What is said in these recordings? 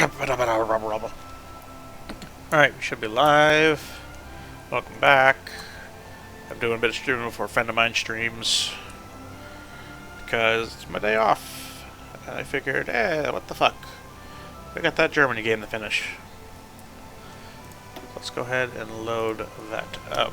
Alright, we should be live. Welcome back. I'm doing a bit of streaming before a friend of mine streams because it's my day off. And I figured, what the fuck? We got that Germany game to finish. Let's go ahead and load that up.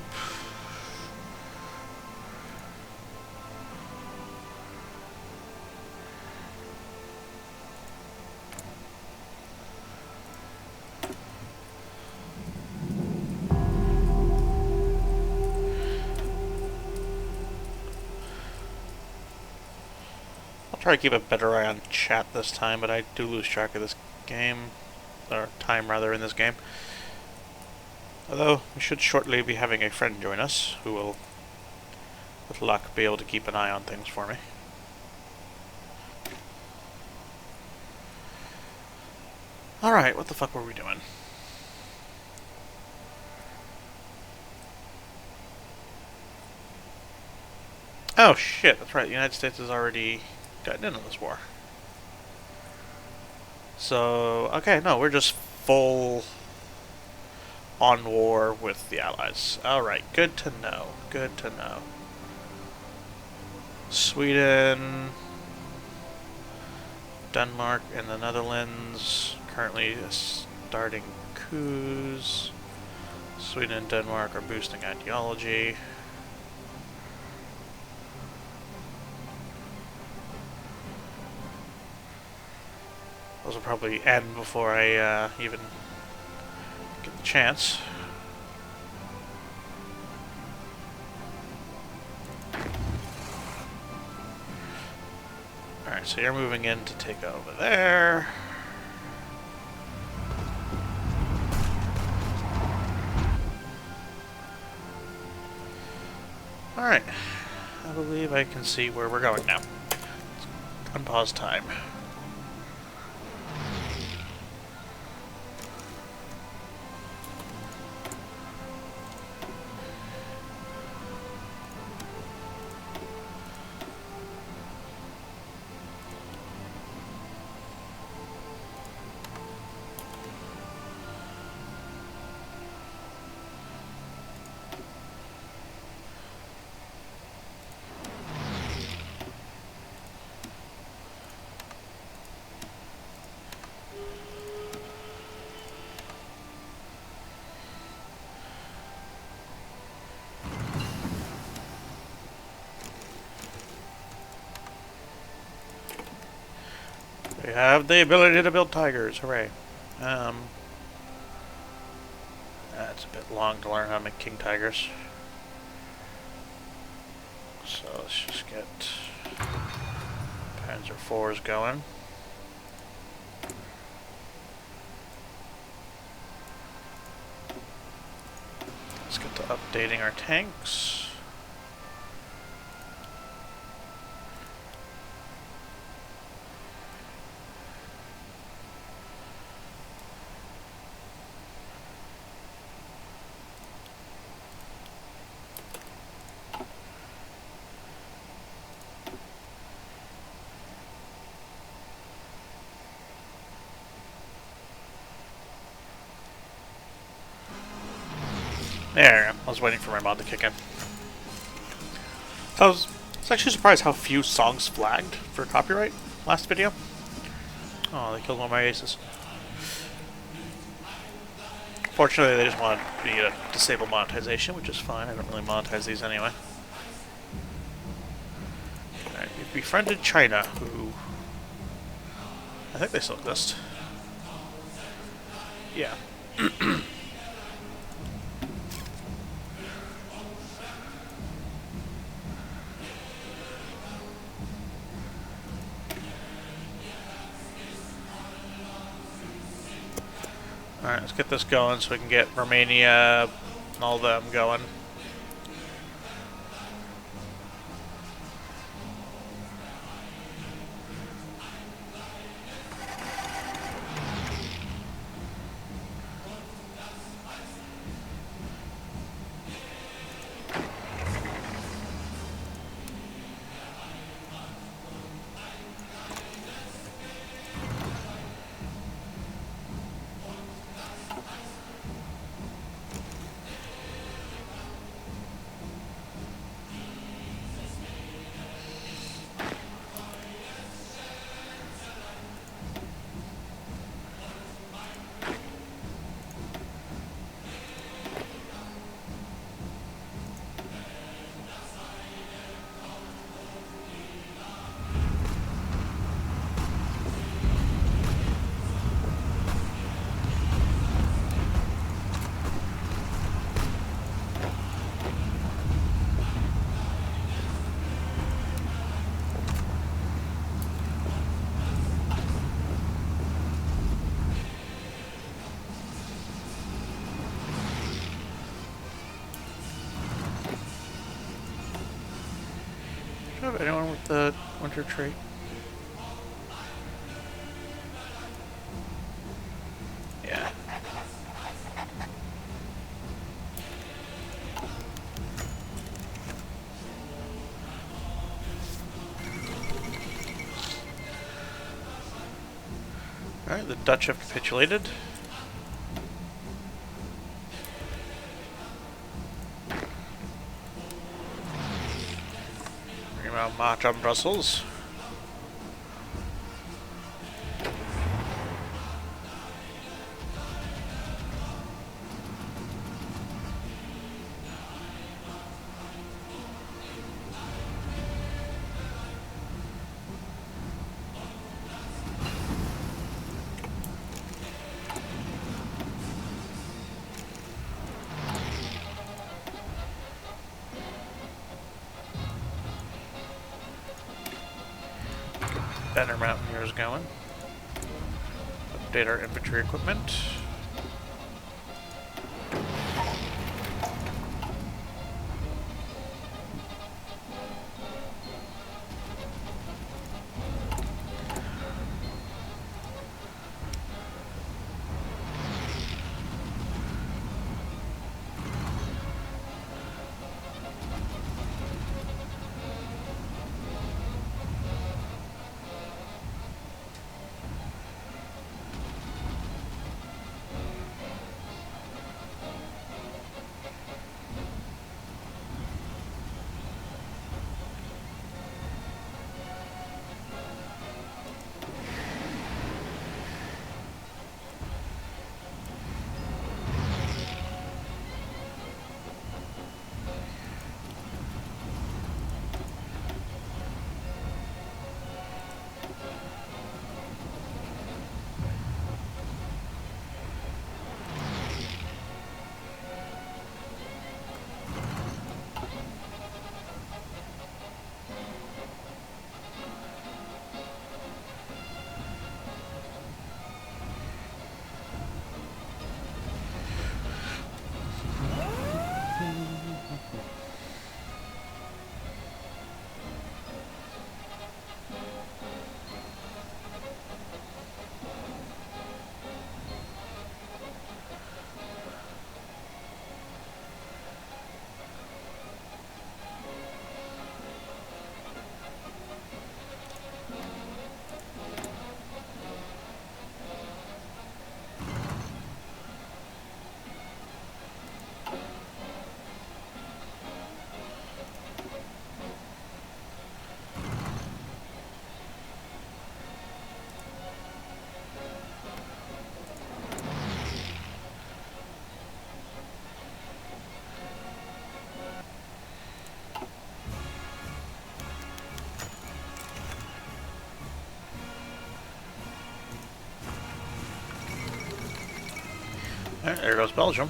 I'll try to keep a better eye on chat this time, but I do lose track of this game, or time rather, in this game. Although, we should shortly be having a friend join us, who will, with luck, be able to keep an eye on things for me. Alright, what the fuck were we doing? Oh shit, that's right, the United States has already gotten into this war. So, okay, no, we're just full on war with the Allies. Alright, good to know, good to know. Sweden, Denmark, and the Netherlands currently starting coups. Sweden and Denmark are boosting ideology. Those will probably end before I even get the chance. Alright, so you're moving in to take over there. Alright, I believe I can see where we're going now. Let's unpause time. We have the ability to build tigers, hooray. That's a bit long to learn how to make king tigers. So let's just get Panzer IVs going. Let's get to updating our tanks. There, I was waiting for my mod to kick in. I was actually surprised how few songs flagged for copyright last video. Oh, they killed one of my aces. Fortunately, they just wanted me to disable monetization, which is fine. I don't really monetize these anyway. Alright, we've befriended China, who... I think they still exist. Yeah. Alright, let's get this going so we can get Romania and all them going. have anyone with the winter trait? Yeah. Alright, the Dutch have capitulated. Bring out march on Brussels. Better Mountaineers going. Update our infantry equipment. Alright, there goes Belgium.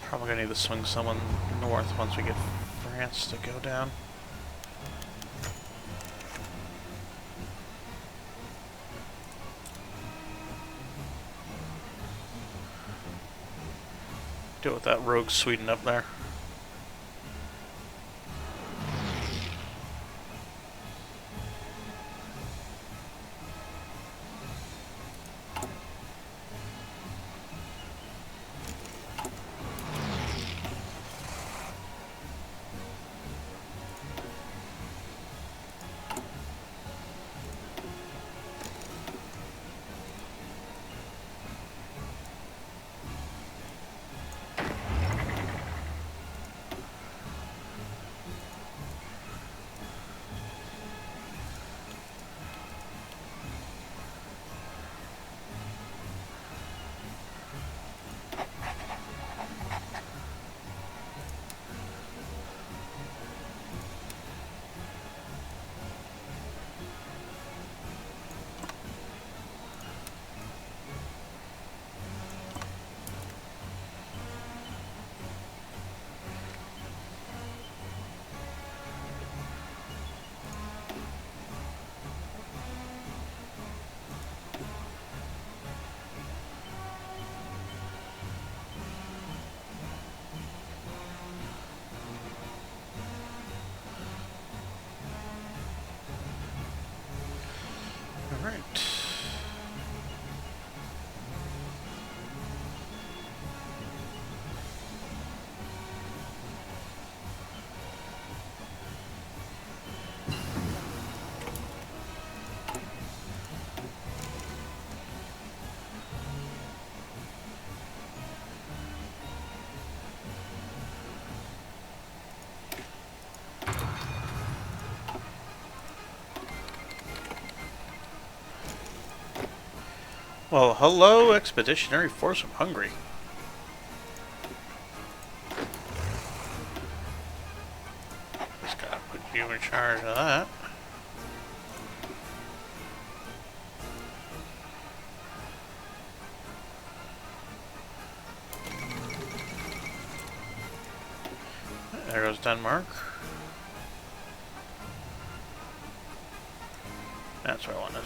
Probably gonna need to swing someone north once we get France to go down. Deal with that rogue Sweden up there. Well, hello, Expeditionary Force from Hungary. Just gotta put you in charge of that. There goes Denmark. That's what I wanted.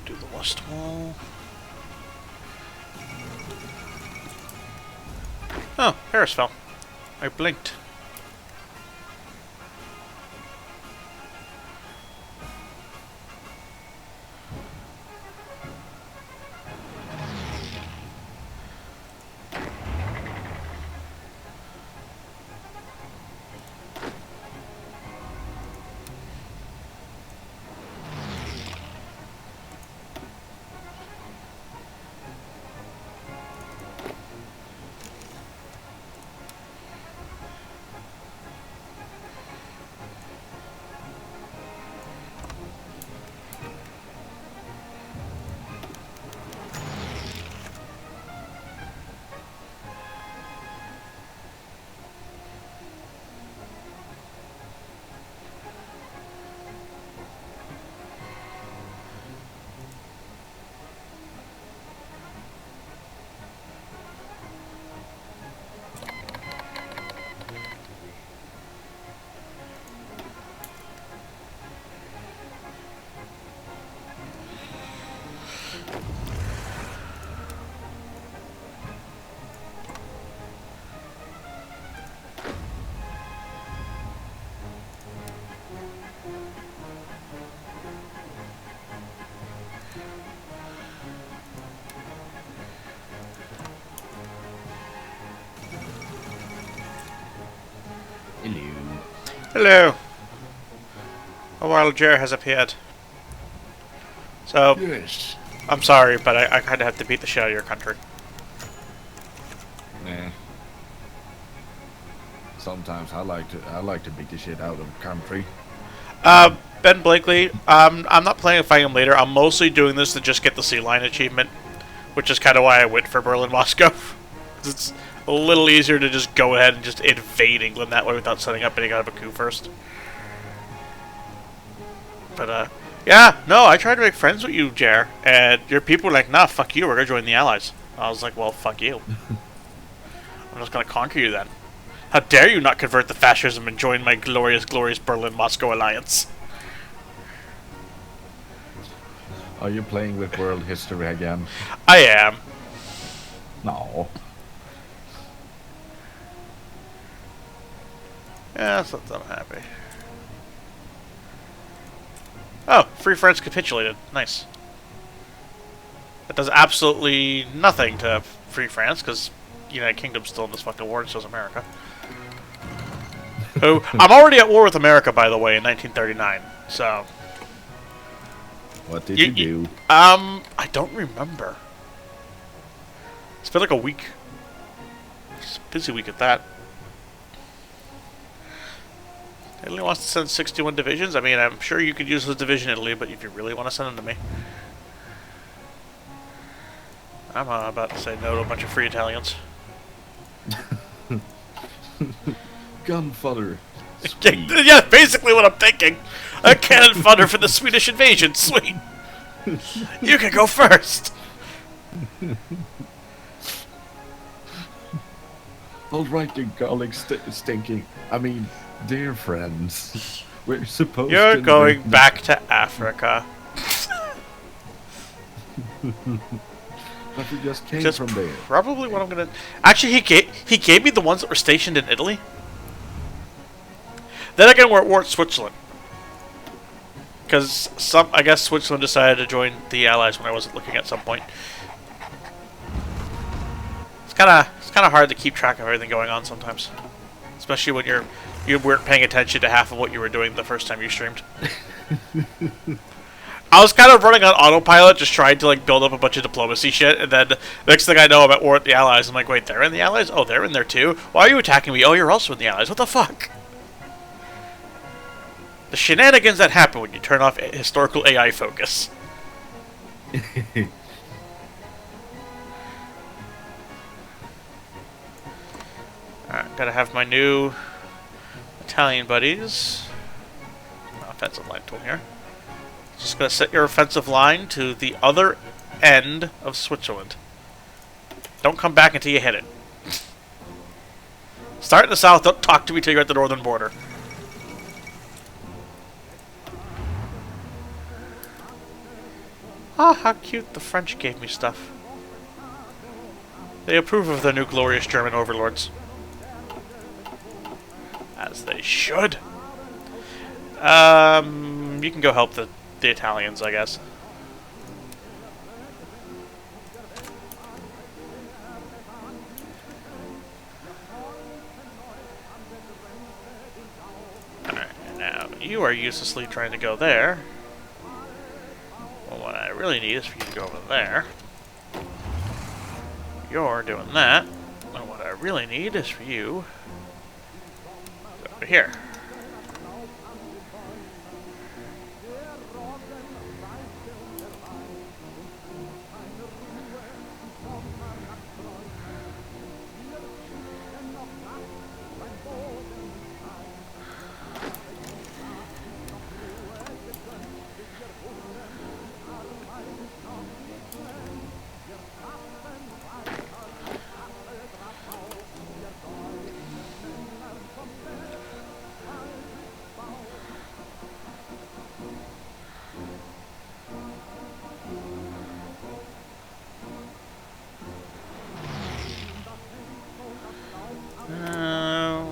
Do the west wall. Oh, Paris fell. I blinked. Hello. Hello. A wild Jer has appeared. So, Yes. I'm sorry, but I kind of have to beat the shit out of your country. Nah. Sometimes I like to beat the shit out of a country. Ben Blakely, I'm not planning on fighting him later. I'm mostly doing this to just get the Sea Lion achievement, which is kind of why I went for Berlin-Moscow. It's a little easier to just go ahead and just invade England that way without setting up any kind of a coup first. But, yeah, no, I tried to make friends with you, Jer, and your people were like, nah, fuck you, we're gonna join the Allies. I was like, well, fuck you. I'm just gonna conquer you then. How dare you not convert to fascism and join my glorious, glorious Berlin-Moscow alliance? Are you playing with world history again? I am. No. Yeah, that's I'm happy. Oh, Free France capitulated. Nice. That does absolutely nothing to Free France, because United Kingdom's still in this fucking war, and so is America. Who, I'm already at war with America, by the way, in 1939, so... What did you do? I don't remember. It's been like a week. It's a busy week at that. Italy wants to send 61 divisions. I mean, I'm sure you could use this division in Italy, but if you really want to send them to me. I'm about to say no to a bunch of free Italians. Gunfodder. Yeah, basically what I'm thinking. A cannon fodder for the Swedish invasion. Sweet. You can go first. All right, you garlic stinking. I mean, dear friends, we're supposed to. You're going back to Africa. But we just came Just from there. probably what I'm gonna. Actually, he gave me the ones that were stationed in Italy. Then again, we're at war at Switzerland. Because I guess Switzerland decided to join the Allies when I wasn't looking at some point. It's kind of hard to keep track of everything going on sometimes, especially when you weren't paying attention to half of what you were doing the first time you streamed. I was kind of running on autopilot, just trying to like build up a bunch of diplomacy shit, and then next thing I know, I'm at war with the Allies. I'm like, wait, they're in the Allies? Oh, they're in there too? Why are you attacking me? Oh, you're also in the Allies. What the fuck? The shenanigans that happen when you turn off historical AI focus. Alright, gotta have my new Italian buddies. Offensive line tool here. Just gonna set your offensive line to the other end of Switzerland. Don't come back until you hit it. Start in the south, don't talk to me till you're at the northern border. Ah, how cute, the French gave me stuff. They approve of their new glorious German overlords. As they should. You can go help the Italians, I guess. Alright, now you are uselessly trying to go there. Well, what I really need is for you to go over there. You're doing that. And what I really need is for you to go over here.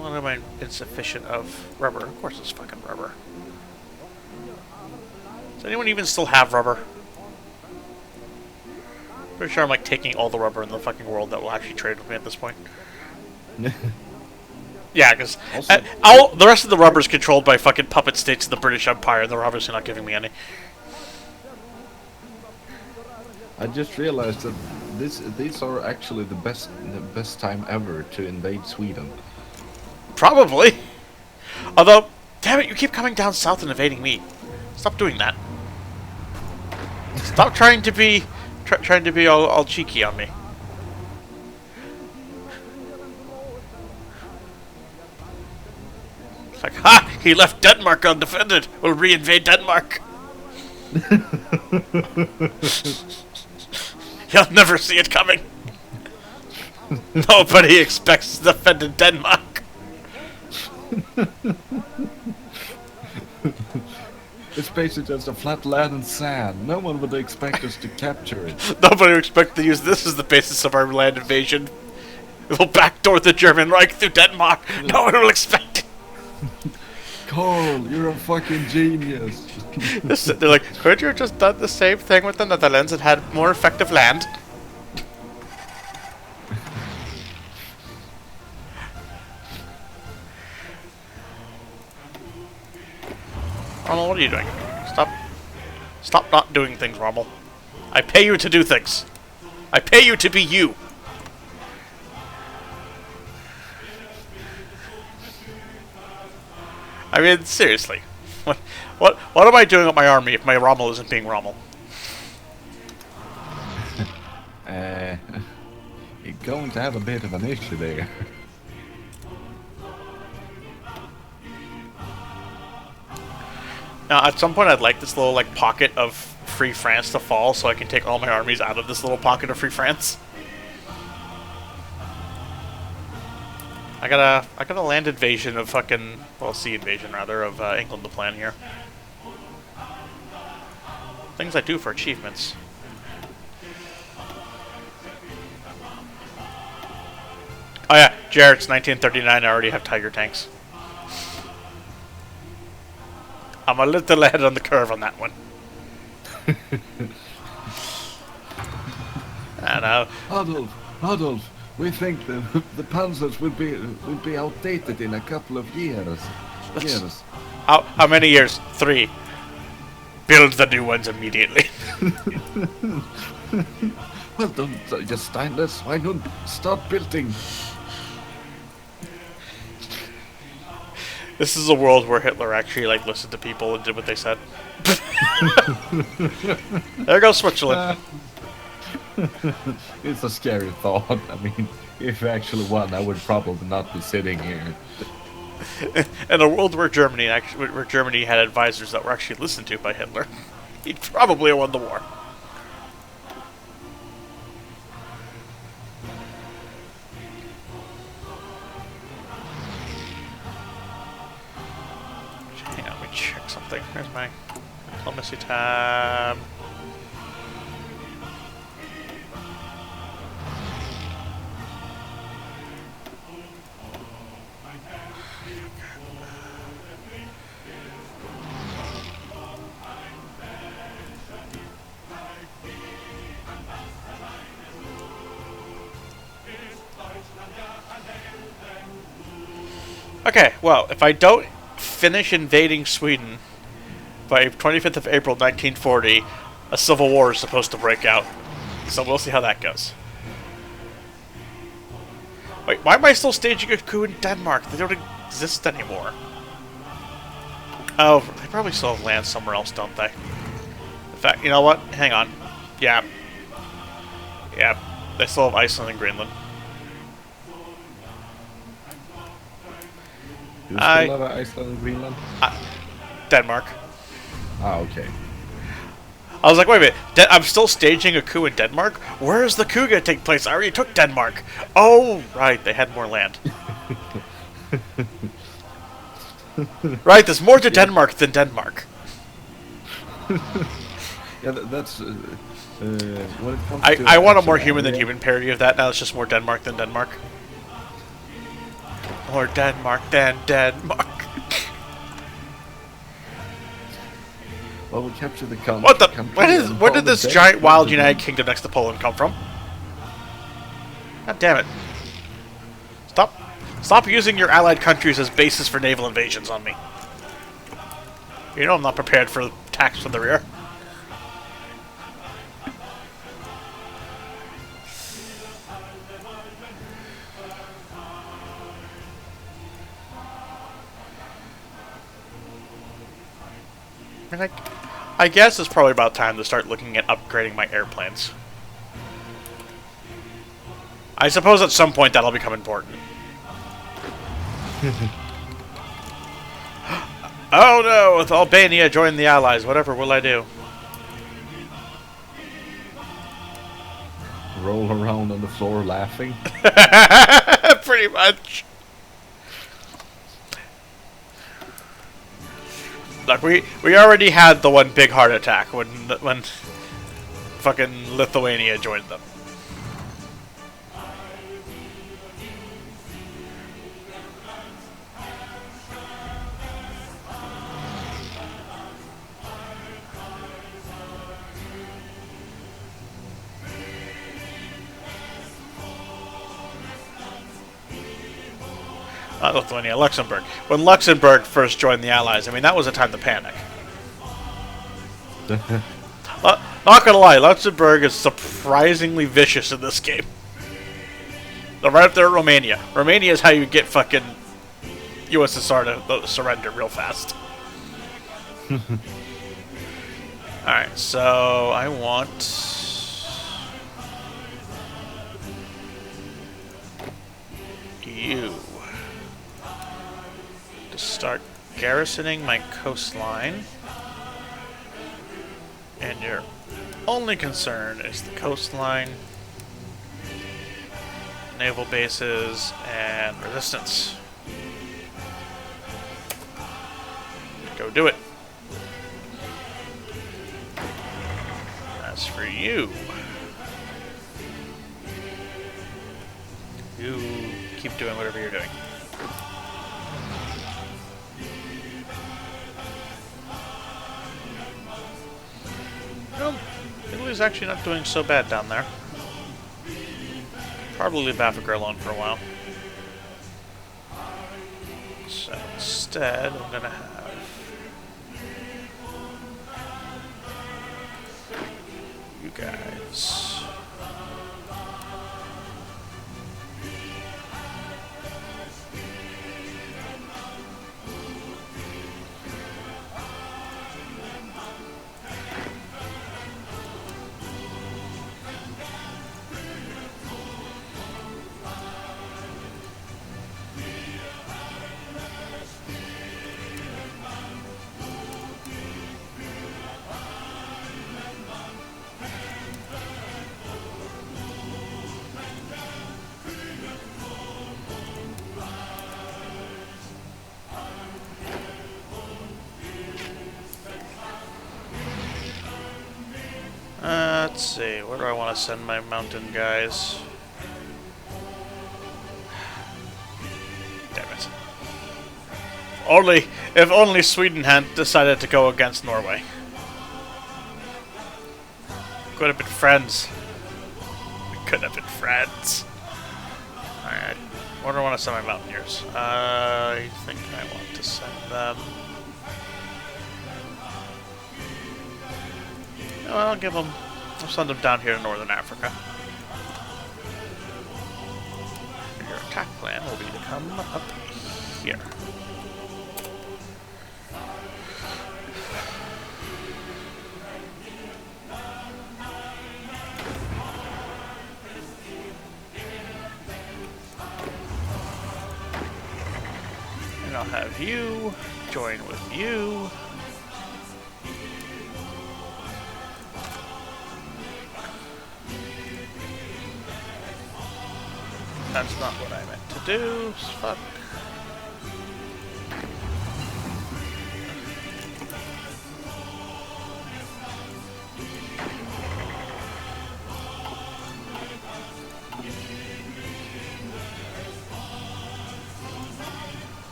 What am I insufficient of? Rubber. Of course it's fucking rubber. Does anyone even still have rubber? Pretty sure I'm like taking all the rubber in the fucking world that will actually trade with me at this point. Yeah, because all the rest of the rubber is controlled by fucking puppet states of the British Empire, and they're obviously not giving me any. I just realized that these are actually the best time ever to invade Sweden. Probably. Although, damn it, you keep coming down south and invading me. Stop doing that. Stop trying to be all cheeky on me. It's like, ha! He left Denmark undefended. We'll re-invade Denmark. You'll never see it coming. Nobody expects to defend Denmark. It's basically just a flat land and sand. No one would expect us to capture it. Nobody would expect to use this as the basis of our land invasion. We'll backdoor the German Reich through Denmark. No one will expect it. Carl, you're a fucking genius. They're like, could you have just done the same thing with the Netherlands and had more effective land? Rommel, what are you doing? Stop not doing things, Rommel. I pay you to do things. I pay you to be you. I mean, seriously. What am I doing with my army if my Rommel isn't being Rommel? Uh, you're going to have a bit of an issue there. Now, at some point, I'd like this little like pocket of Free France to fall, so I can take all my armies out of this little pocket of Free France. I got a land invasion of fucking, well, sea invasion rather of England to plan here. Things I do for achievements. Oh yeah, Jarrett's 1939. I already have Tiger tanks. I'm a little ahead on the curve on that one. I know. Adolf, we think the panzers will be outdated in a couple of years. How many years? 3. Build the new ones immediately. Well done, just Steinless. Why not start building? This is a world where Hitler actually like listened to people and did what they said. There goes Switzerland. It's a scary thought. I mean, if I actually won, I would probably not be sitting here. In a world where Germany had advisors that were actually listened to by Hitler, he'd probably have won the war. Hang on, let me check something. Where's my diplomacy tab? Okay, well, if I don't finish invading Sweden by 25th of April 1940, a civil war is supposed to break out. So we'll see how that goes. Wait, why am I still staging a coup in Denmark? They don't exist anymore. Oh, they probably still have land somewhere else, don't they? In fact, you know what? Hang on. Yeah. Yeah, they still have Iceland and Greenland. You still have Iceland and Greenland? Denmark. Ah, okay. I was like, wait a minute, I'm still staging a coup in Denmark? Where is the coup going to take place? I already took Denmark. Oh, right, they had more land. Right, there's more to Denmark than Denmark. Yeah, that's... when it comes to I want a more human than human parody of that. Now it's just more Denmark than Denmark. More Denmark than Denmark. Well, we captured the country. What the? Where did this giant wild United Kingdom next to Poland come from? God damn it! Stop using your allied countries as bases for naval invasions on me. You know I'm not prepared for attacks from the rear. I mean, I guess it's probably about time to start looking at upgrading my airplanes. I suppose at some point that'll become important. Oh no, with Albania joining the Allies, whatever will I do? Roll around on the floor laughing. Pretty much. Look, we already had the one big heart attack when fucking Lithuania joined them. Not Lithuania, Luxembourg. When Luxembourg first joined the Allies, I mean, that was a time to panic. Not gonna lie, Luxembourg is surprisingly vicious in this game. They're right up there at Romania. Romania is how you get fucking USSR to surrender real fast. Alright, so I want... you to start garrisoning my coastline. And your only concern is the coastline, naval bases, and resistance. Go do it. As for you, you keep doing whatever you're doing. Well, Italy's actually not doing so bad down there. Probably leave Africa alone for a while. So instead, I'm gonna have you guys. Let's see, where do I want to send my mountain guys? Damn it. If only Sweden had decided to go against Norway. Could have been friends. We could have been friends. Alright, where do I want to send my mountaineers? I think I want to send them... Well, I'll send them down here to Northern Africa. Your attack plan will be to come up here. And I'll have you join with you. That's not what I meant to do. Fuck.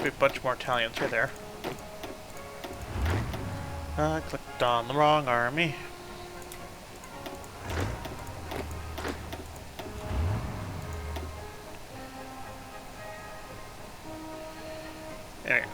A bunch more Italians right there. I clicked on the wrong army. There you go.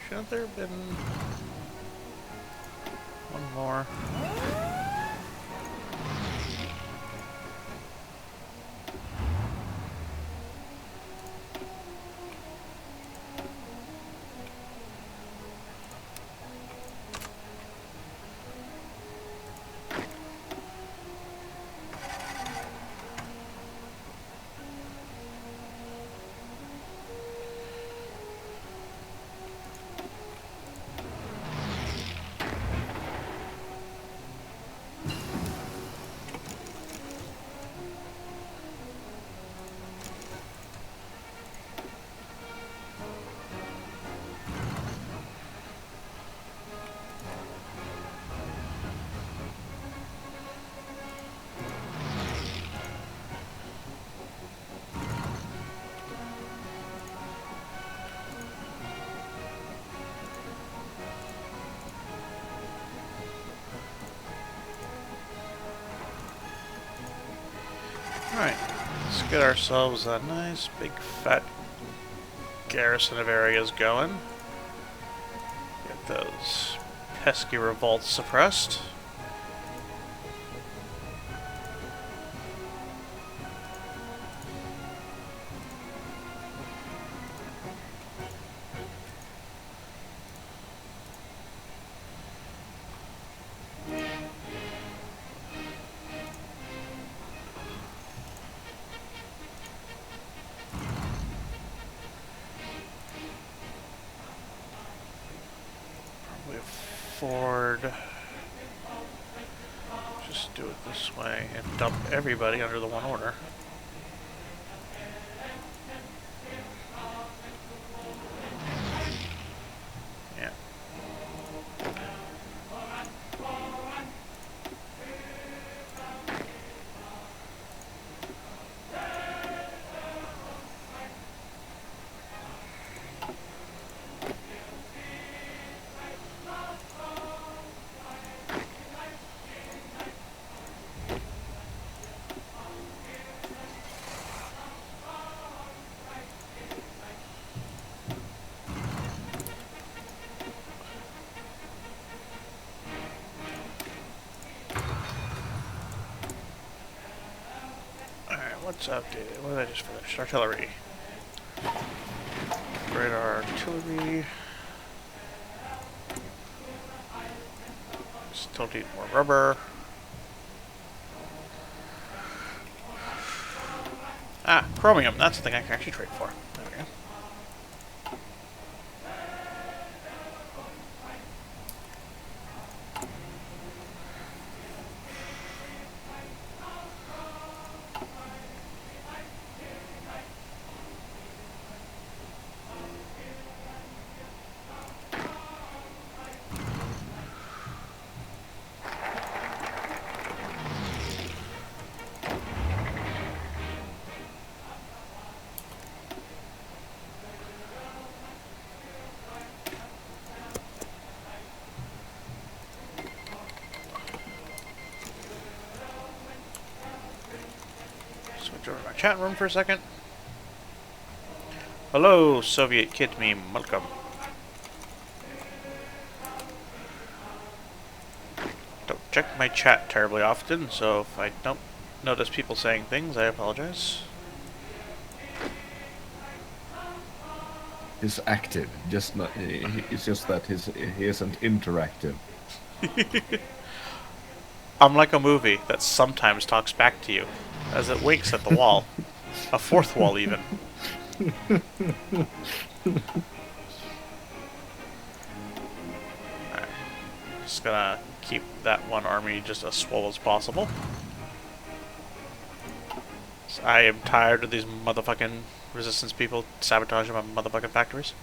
Shouldn't there have been one more? Alright, let's get ourselves a nice big fat garrison of areas going. Get those pesky revolts suppressed. Ford. Just do it this way and dump everybody under the one order. Yeah. What's updated? What did I just finish? Artillery. Upgrade our artillery. Still need more rubber. Ah, chromium. That's the thing I can actually trade for. There we go. Switch over to my chat room for a second. Hello, Soviet kid meme. Welcome. Don't check my chat terribly often, so if I don't notice people saying things, I apologize. He's active, just not. It's just that he isn't interactive. I'm like a movie that sometimes talks back to you as it winks at the wall. A fourth wall, even. Alright. Just gonna keep that one army just as swole as possible. So I am tired of these motherfucking resistance people sabotaging my motherfucking factories.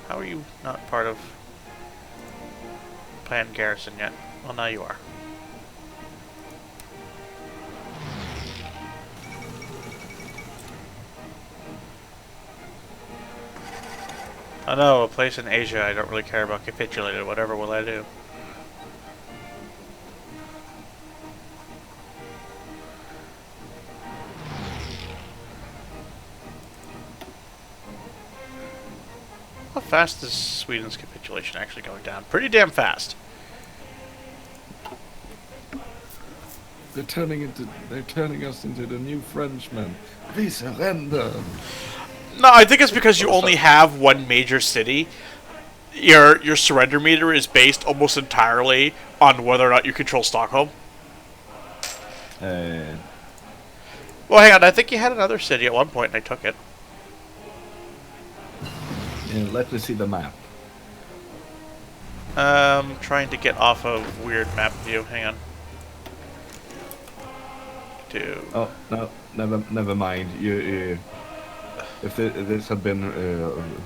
How are you not part of planned garrison yet? Well, now you are. Oh no, a place in Asia I don't really care about capitulated. Whatever will I do? How fast is Sweden's capitulation actually going down? Pretty damn fast. They're turning us into the new Frenchmen. We surrender. No, I think it's because you only have one major city. Your surrender meter is based almost entirely on whether or not you control Stockholm. Well, hang on. I think you had another city at one point, and I took it. Yeah, let me see the map. Trying to get off of weird map view. Hang on. Oh no, never mind. If this had been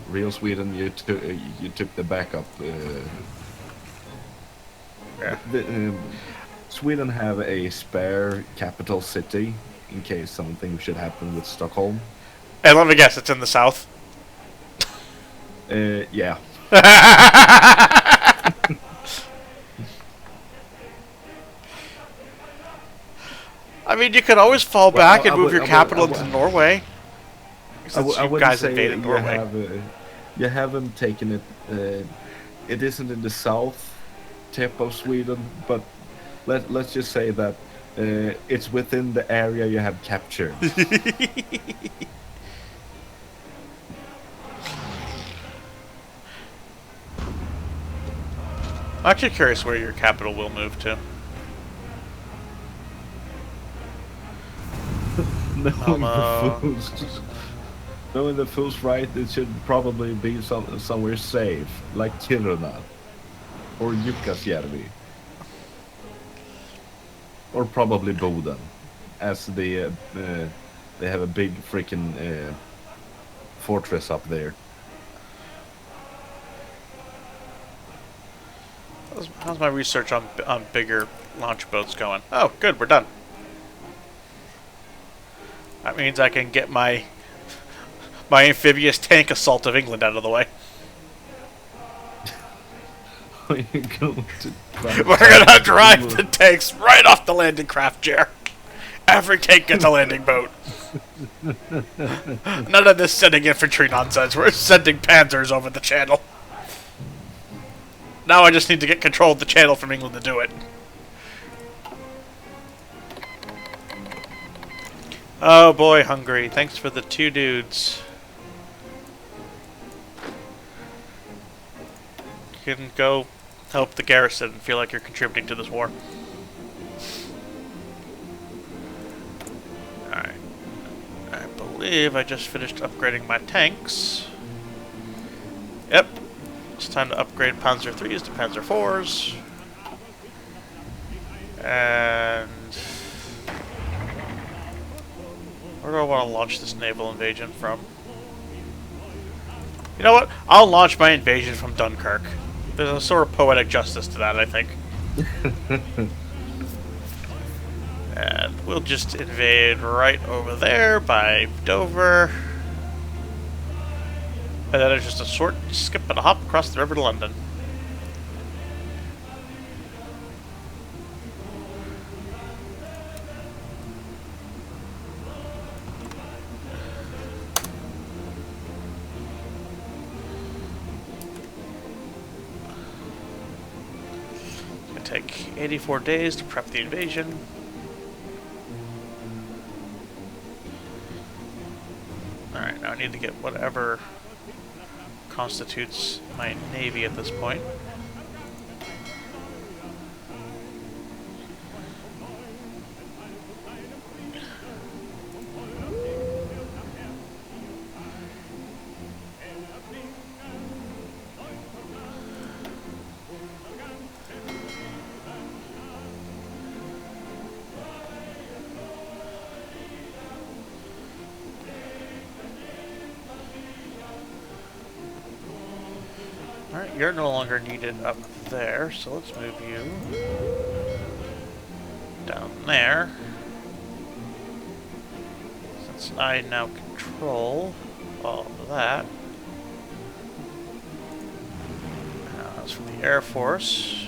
real Sweden, you took the backup. Yeah. Sweden have a spare capital city in case something should happen with Stockholm. Hey, let me guess. It's in the south. Yeah. I mean, you could always fall Well, back and move your capital into Norway. Since I you wouldn't guys say invaded you Norway. have you haven't taken it. It isn't in the south tip of Sweden, but let's just say that it's within the area you have captured. I'm actually curious where your capital will move to. Knowing the fools right, it should probably be somewhere safe, like Kiruna or Jukkasjärvi, or probably Boden, as they have a big freaking fortress up there. How's my research on bigger launch boats going? Oh, good, we're done. That means I can get my amphibious tank assault of England out of the way. Are you going to We're gonna drive the tanks right off the landing craft, Jer. Every tank gets a landing boat. None of this sending infantry nonsense. We're sending panzers over the channel. Now I just need to get control of the channel from England to do it. Oh boy, Hungary. Thanks for the 2 dudes. You can go help the garrison and feel like you're contributing to this war. Alright. I believe I just finished upgrading my tanks. Yep. It's time to upgrade Panzer IIIs to Panzer IVs. And where do I want to launch this naval invasion from? You know what? I'll launch my invasion from Dunkirk. There's a sort of poetic justice to that, I think. And we'll just invade right over there by Dover. And then it's just a short skip and a hop across the river to London. It's going to take 84 days to prep the invasion. Alright, now I need to get whatever constitutes my navy at this point. Alright, you're no longer needed up there, so let's move you down there. Since I now control all of that. Now that's for the Air Force.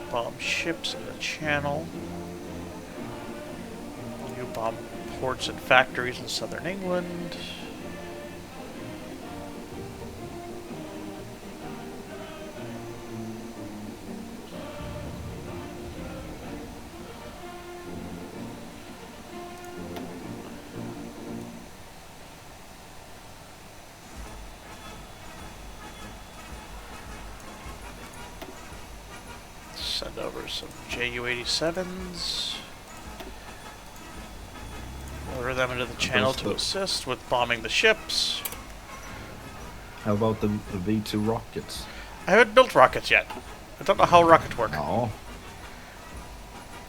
Bomb ships in the channel. You bomb ports and factories in southern England. Send over some Ju-87s. Order them into the channel to assist with bombing the ships. How about the V2 rockets? I haven't built rockets yet. I don't know how rockets work. Oh,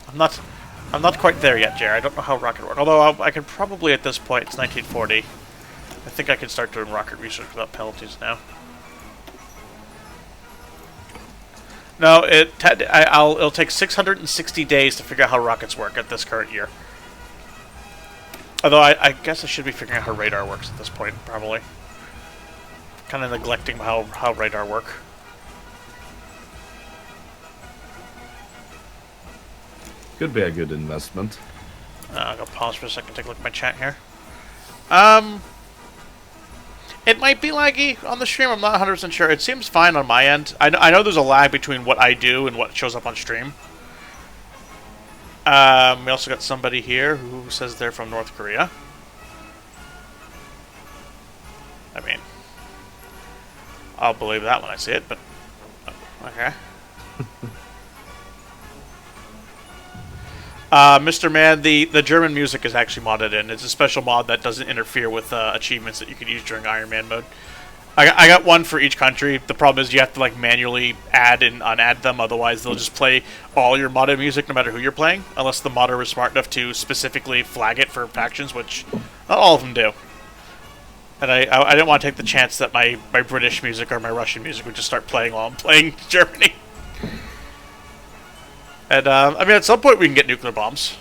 I'm not quite there yet, Jer. I don't know how rocket work. Although I can probably at this point, it's 1940. I think I can start doing rocket research without penalties now. No, it'll take 660 days to figure out how rockets work at this current year. Although I guess I should be figuring out how radar works at this point, probably. Kind of neglecting how radar work. could be a good investment. I'll go pause for a second, take a look at my chat here. It might be laggy on the stream, I'm not 100% sure. It seems fine on my end. I know there's a lag between what I do and what shows up on stream. We also got somebody here who says they're from North Korea. I mean, I'll believe that when I see it, but... okay. Mr. Man, the German music is actually modded in. It's a special mod that doesn't interfere with achievements that you can use during Iron Man mode. I got one for each country. The problem is you have to like manually add and unadd them, otherwise they'll just play all your modded music no matter who you're playing, unless the modder is smart enough to specifically flag it for factions, which not all of them do. And I didn't want to take the chance that my British music or my Russian music would just start playing while I'm playing Germany. And, I mean, at some point we can get nuclear bombs.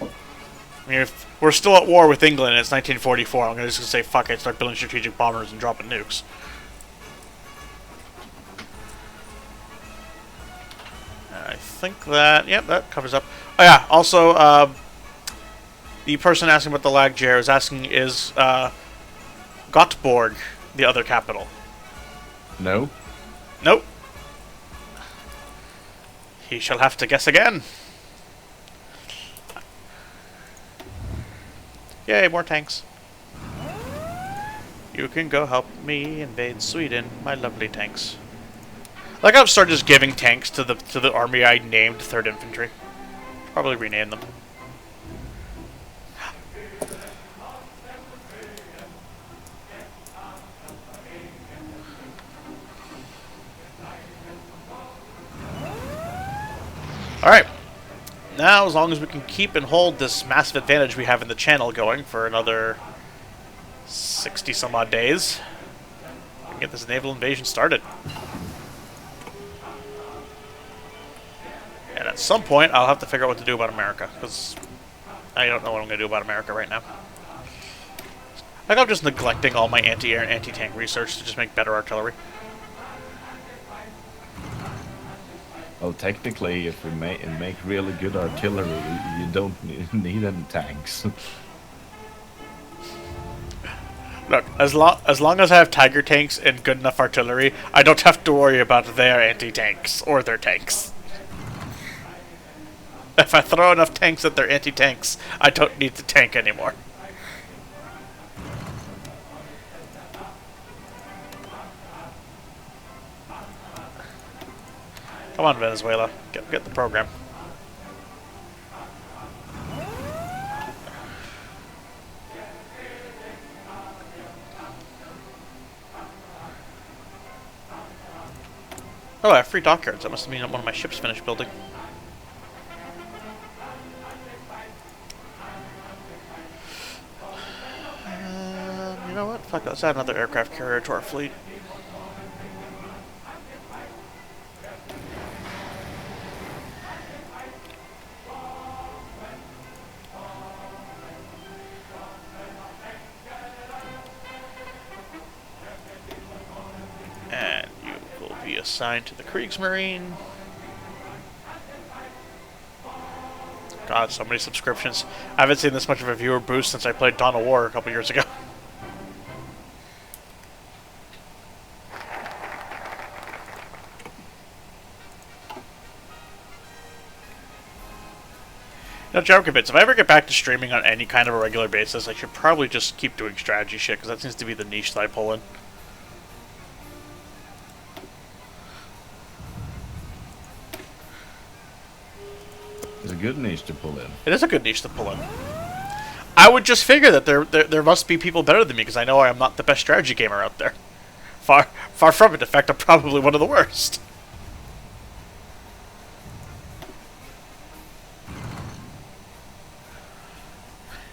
I mean, if we're still at war with England and it's 1944, I'm just going to say, fuck it, start building strategic bombers and dropping nukes. I think that, yep, that covers up. Oh yeah, also, the person asking about the lag, Jer, is asking, is, Göteborg the other capital? No. Nope. He shall have to guess again. Yay, more tanks. You can go help me invade Sweden, my lovely tanks. Like I've started just giving tanks to the army I named 3rd Infantry. Probably rename them. Alright. Now, as long as we can keep and hold this massive advantage we have in the channel going for another 60 some odd days, we can get this naval invasion started. And at some point, I'll have to figure out what to do about America, because I don't know what I'm going to do about America right now. Like, I'm just neglecting all my anti-air and anti-tank research to just make better artillery. Well, technically, if we make really good artillery, you don't need any tanks. Look, as long as I have Tiger tanks and good enough artillery, I don't have to worry about their anti-tanks or their tanks. If I throw enough tanks at their anti-tanks, I don't need to tank anymore. Come on, Venezuela. Get the program. Oh, I have free dockyards. That must mean one of my ships finished building. You know what? Fuck, let's add another aircraft carrier to our fleet. And you will be assigned to the Kriegsmarine. God, so many subscriptions. I haven't seen this much of a viewer boost since I played Dawn of War a couple years ago. You know, Jokabits, if I ever get back to streaming on any kind of a regular basis, I should probably just keep doing strategy shit, because that seems to be the niche that I pull in. It's a good niche to pull in. It is a good niche to pull in. I would just figure that there must be people better than me, because I know I am not the best strategy gamer out there. Far from it. In fact, I'm probably one of the worst.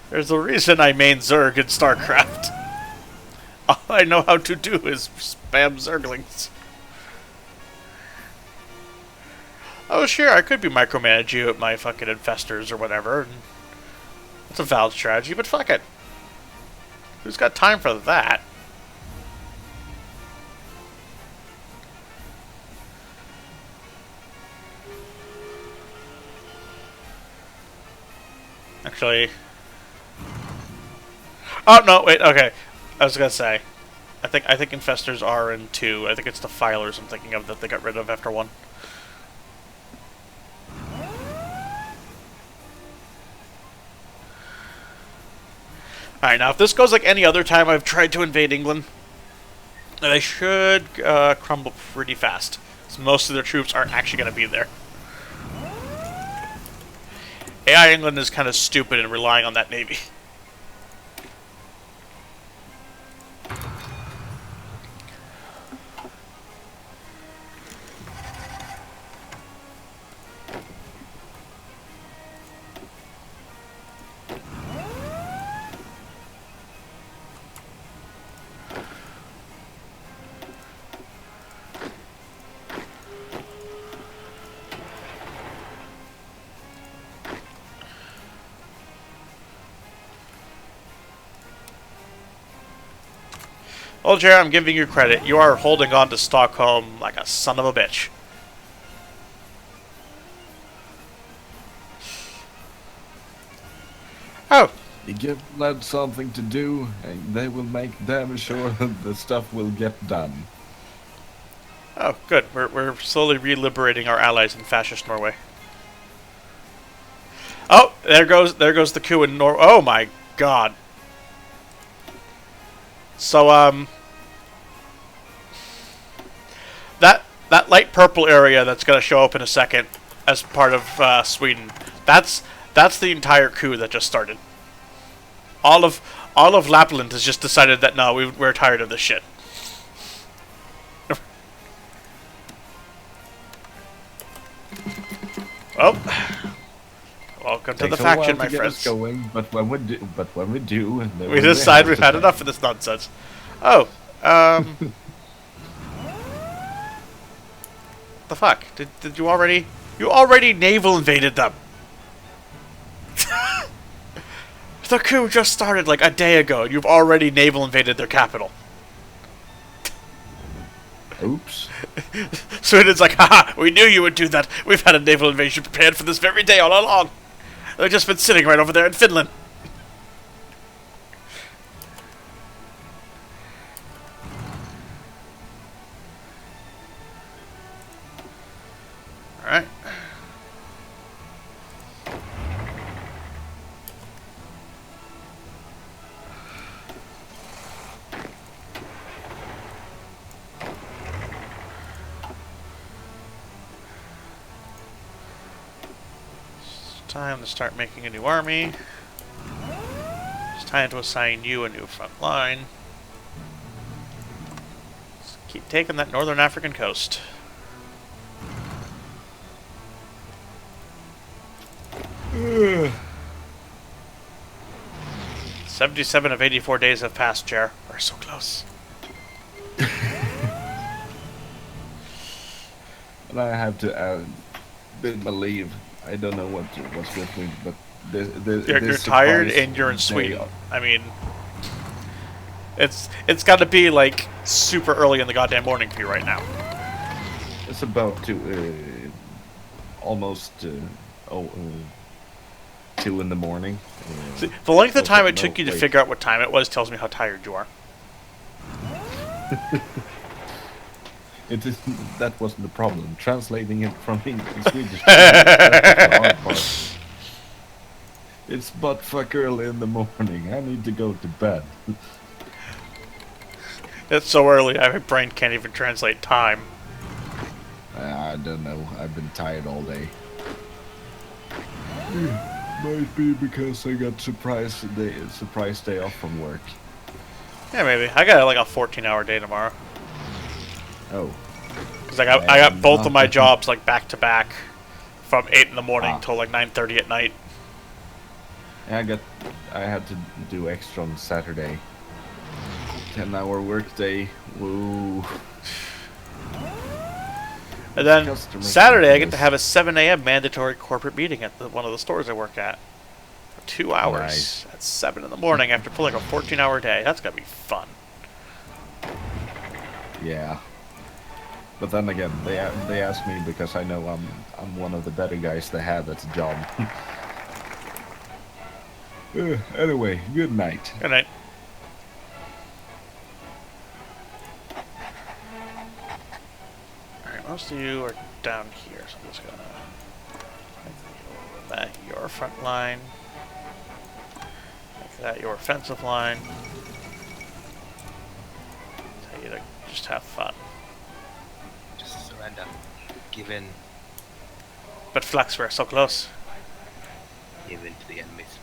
There's a reason I main Zerg in StarCraft. All I know how to do is spam Zerglings. Oh, sure, I could be micromanaging you at my fucking infestors or whatever. That's a valid strategy, but fuck it. Who's got time for that? Actually... Oh, no, wait, okay. I was gonna say, I think infestors are in 2. I think it's the filers I'm thinking of that they got rid of after 1. Alright, now if this goes like any other time I've tried to invade England, they should crumble pretty fast. So most of their troops aren't actually going to be there. AI England is kind of stupid in relying on that navy. Well, Jerry, I'm giving you credit. You are holding on to Stockholm like a son of a bitch. Oh. You give lads something to do, and they will make damn sure that the stuff will get done. Oh, good. We're slowly re-liberating our allies in fascist Norway. Oh, there goes the coup in Norway. Oh my god. So that light purple area that's going to show up in a second as part of Sweden. That's the entire coup that just started. All of Lapland has just decided that no, we're tired of this shit. Well, welcome to the faction, my friends. Going, but when we do, we decide we've had enough of this nonsense. Oh, the fuck? Did you already? You already naval invaded them. The coup just started like a day ago, and you've already naval invaded their capital. Oops. Sweden's like, haha, we knew you would do that. We've had a naval invasion prepared for this very day all along. They've just been sitting right over there in Finland. Alright. Time to start making a new army. It's time to assign you a new front line. Let's keep taking that northern African coast. Ugh. 77 of 84 days have passed, Jer. We're so close. And I have to believe. I don't know what's with me, but you're tired and you're in Sweden. I mean, it's got to be like super early in the goddamn morning for you right now. It's about almost 2 in the morning. See, the length of time it took you to figure out what time it was tells me how tired you are. That wasn't the problem. Translating it from English to Swedish. That's the hard part. It's butt fuck early in the morning. I need to go to bed. It's so early, my brain can't even translate time. I don't know. I've been tired all day. Might be because I got surprise day off from work. Yeah, maybe. I got like a 14-hour day tomorrow. Oh. Cause I got both of my jobs like back to back, from 8 in the morning till like 9:30 at night. Yeah, I had to do extra on Saturday. 10-hour workday. Woo. And then Saturday, I get to have a 7 a.m. mandatory corporate meeting at one of the stores I work at. For 2 hours. Nice. At 7 in the morning after pulling a 14-hour day. That's going to be fun. Yeah. But then again, they ask me because I know I'm one of the better guys they have at the job. Anyway, good night. Good night. Alright, most of you are down here, so I'm just gonna make that your front line. Make that your offensive line. Tell you to just have fun. Just surrender. Give in. But Flux, we're so close. Give in to the enemies.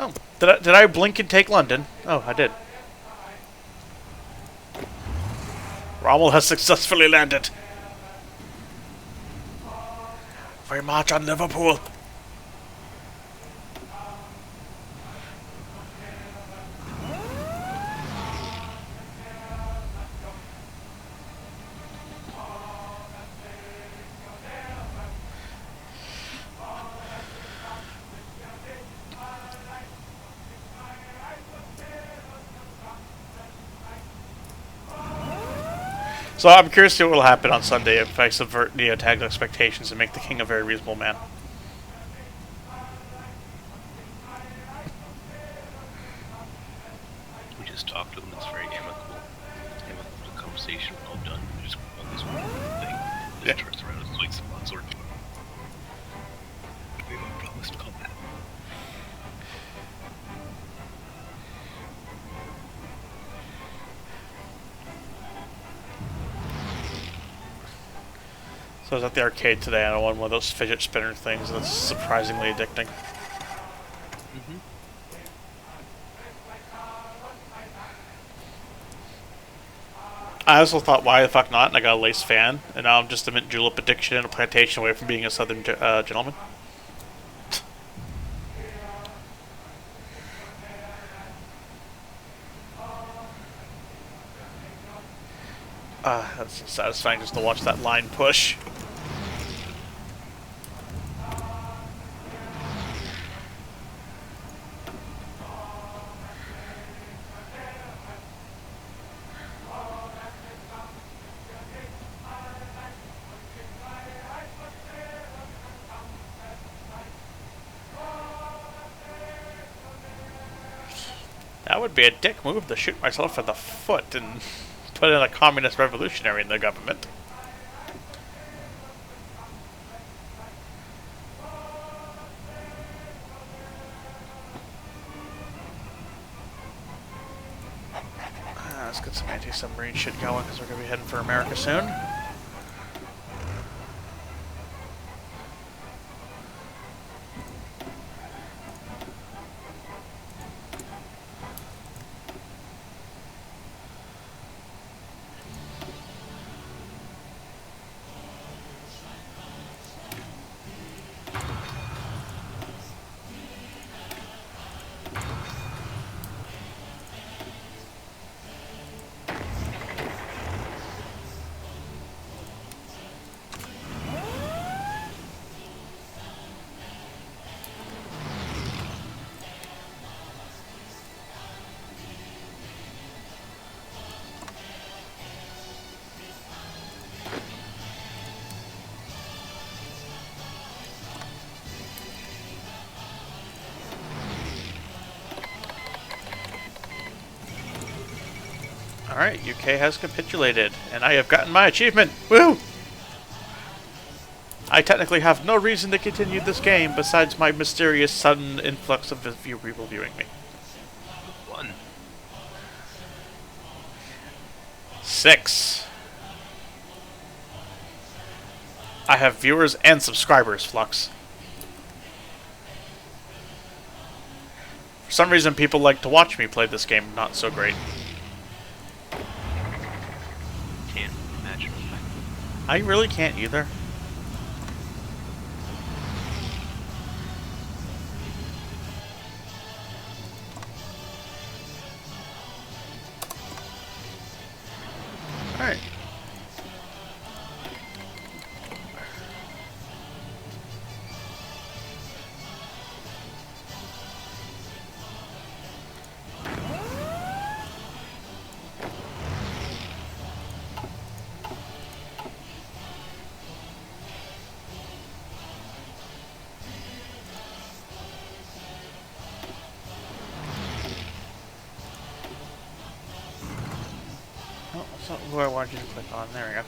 Oh, did I blink and take London? Oh, I did. Rommel has successfully landed. We march on Liverpool. So I'm curious to see what will happen on Sunday if I subvert Neotag's expectations and make the king a very reasonable man. We just talked to him. It's very amicable. The conversation all done. We just on this one thing. Just turns around and like some sort of. We were promised combat. So I was at the arcade today and I won one of those fidget spinner things that's surprisingly addicting. I also thought, why the fuck not? And I got a lace fan, and now I'm just a mint julep addiction and a plantation away from being a southern gentleman. That's satisfying just to watch that line push. That would be a dick move to shoot myself in the foot and put in a communist revolutionary in the government. Let's get some anti-submarine shit going because we're going to be heading for America soon. Alright, UK has capitulated, and I have gotten my achievement! Woo! I technically have no reason to continue this game besides my mysterious sudden influx of people viewing me. 1. 6. I have viewers and subscribers, Flux. For some reason, people like to watch me play this game. Not so great. Can't imagine. I really can't either. Alright. Oh, that's not who I wanted you to click on. There we go.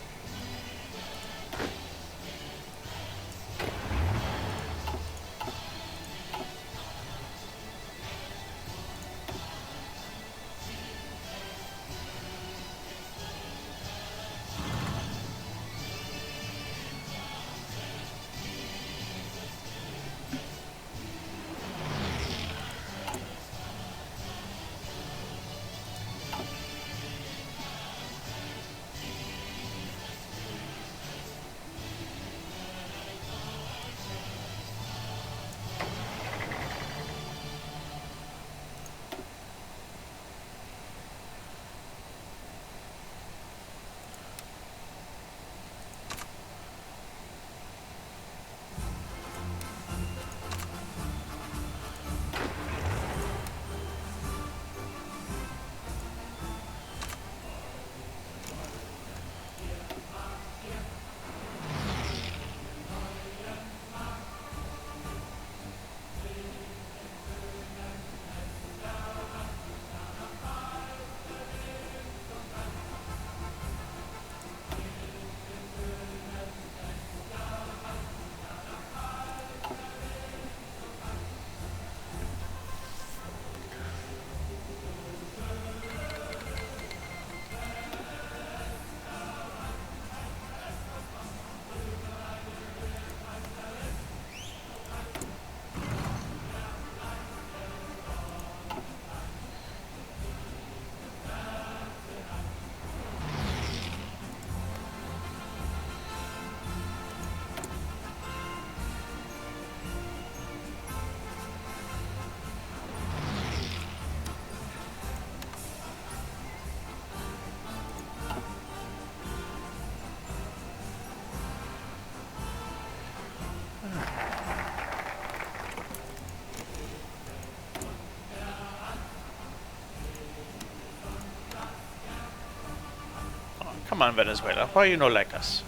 Come on, Venezuela. Why you no like us?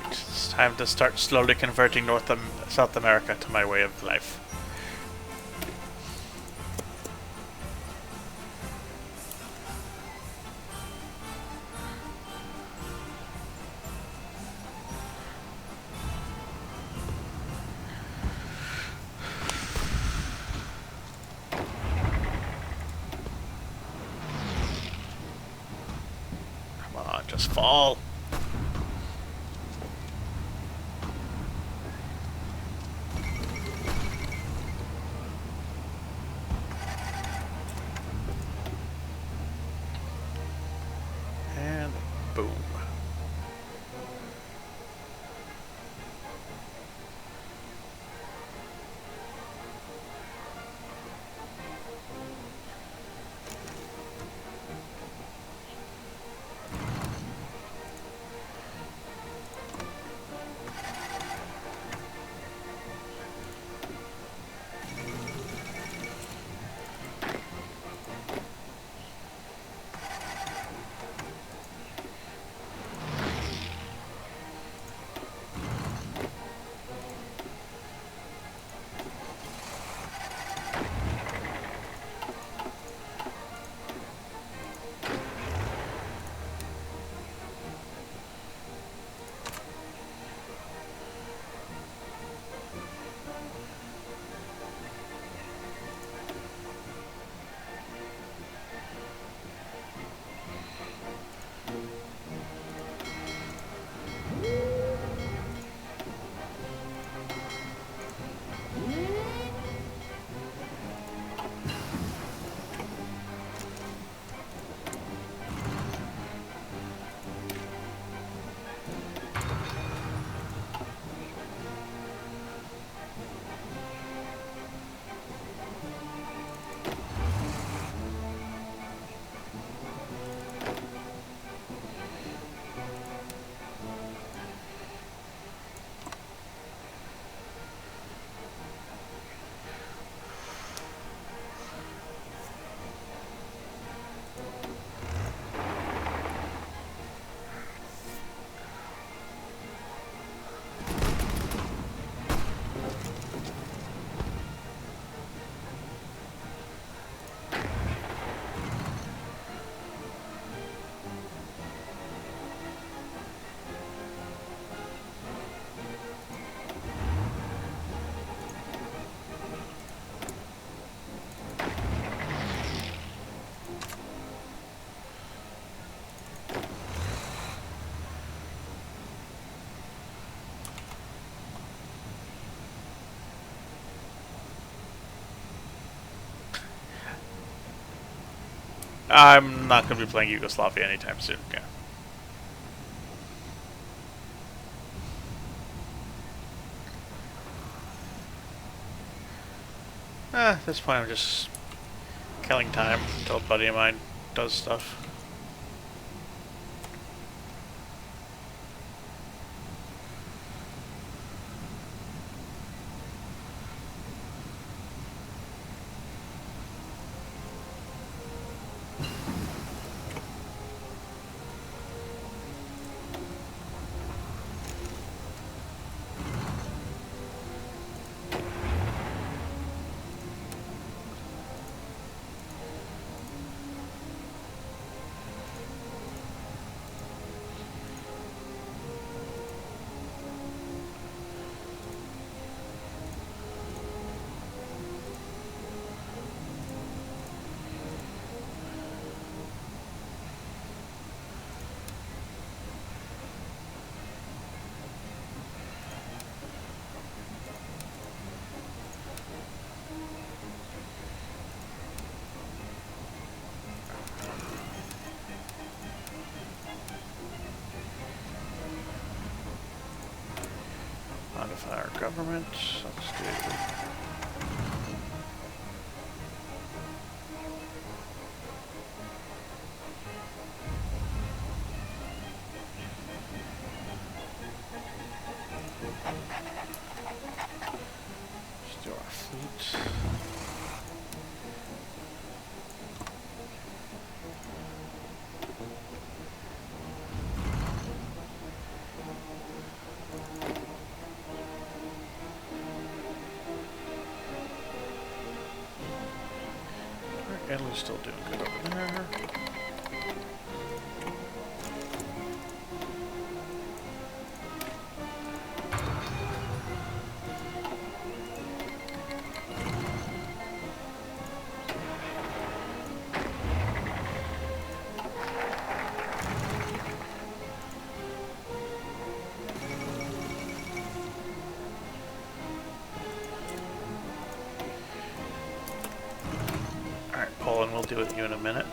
It's time to start slowly converting South America to my way of life. Come on, just fall. And boom. I'm not going to be playing Yugoslavia anytime soon. Yeah. At this point, I'm just killing time until a buddy of mine does stuff. Modify our government. Let's do it. Let's do our fleet. Italy's still doing good over there. Alright, Poland, we'll deal with you in a minute.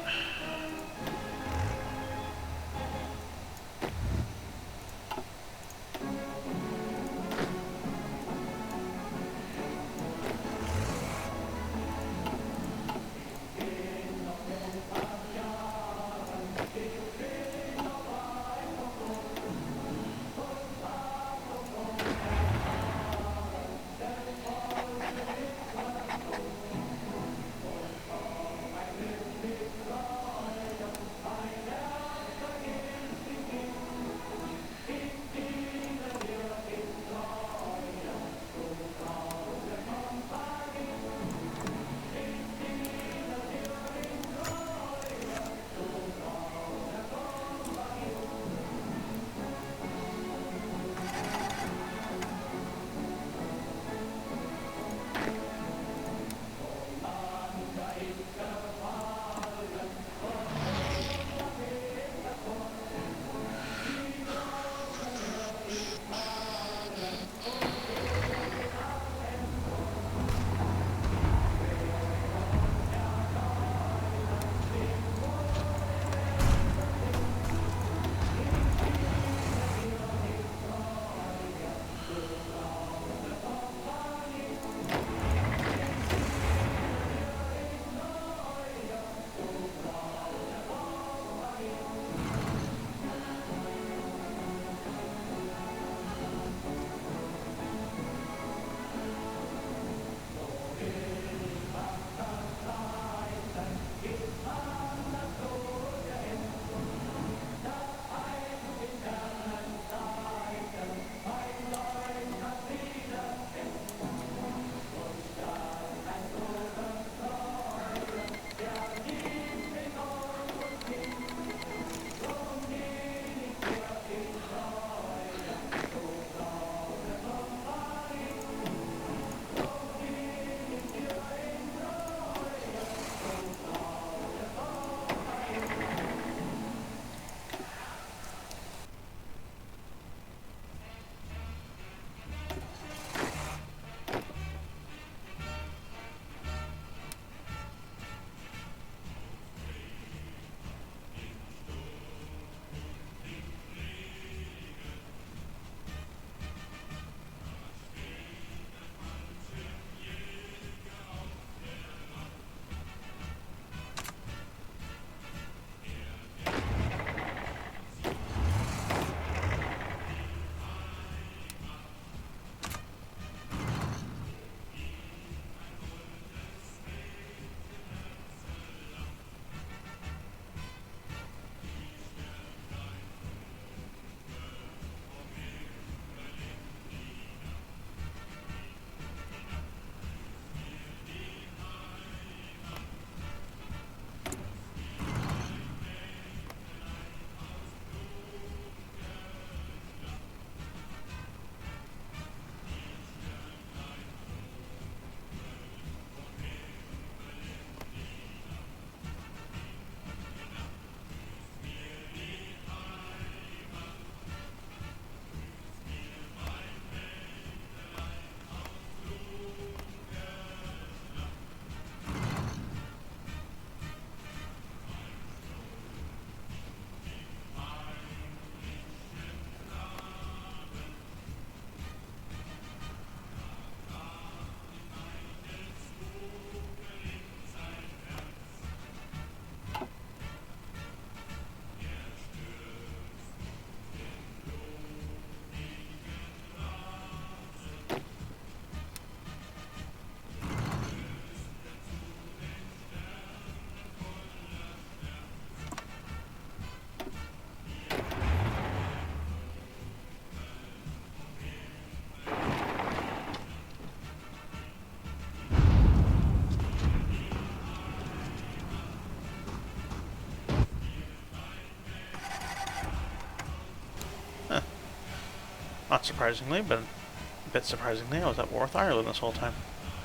Not surprisingly, but a bit surprisingly, I was at war with Ireland this whole time.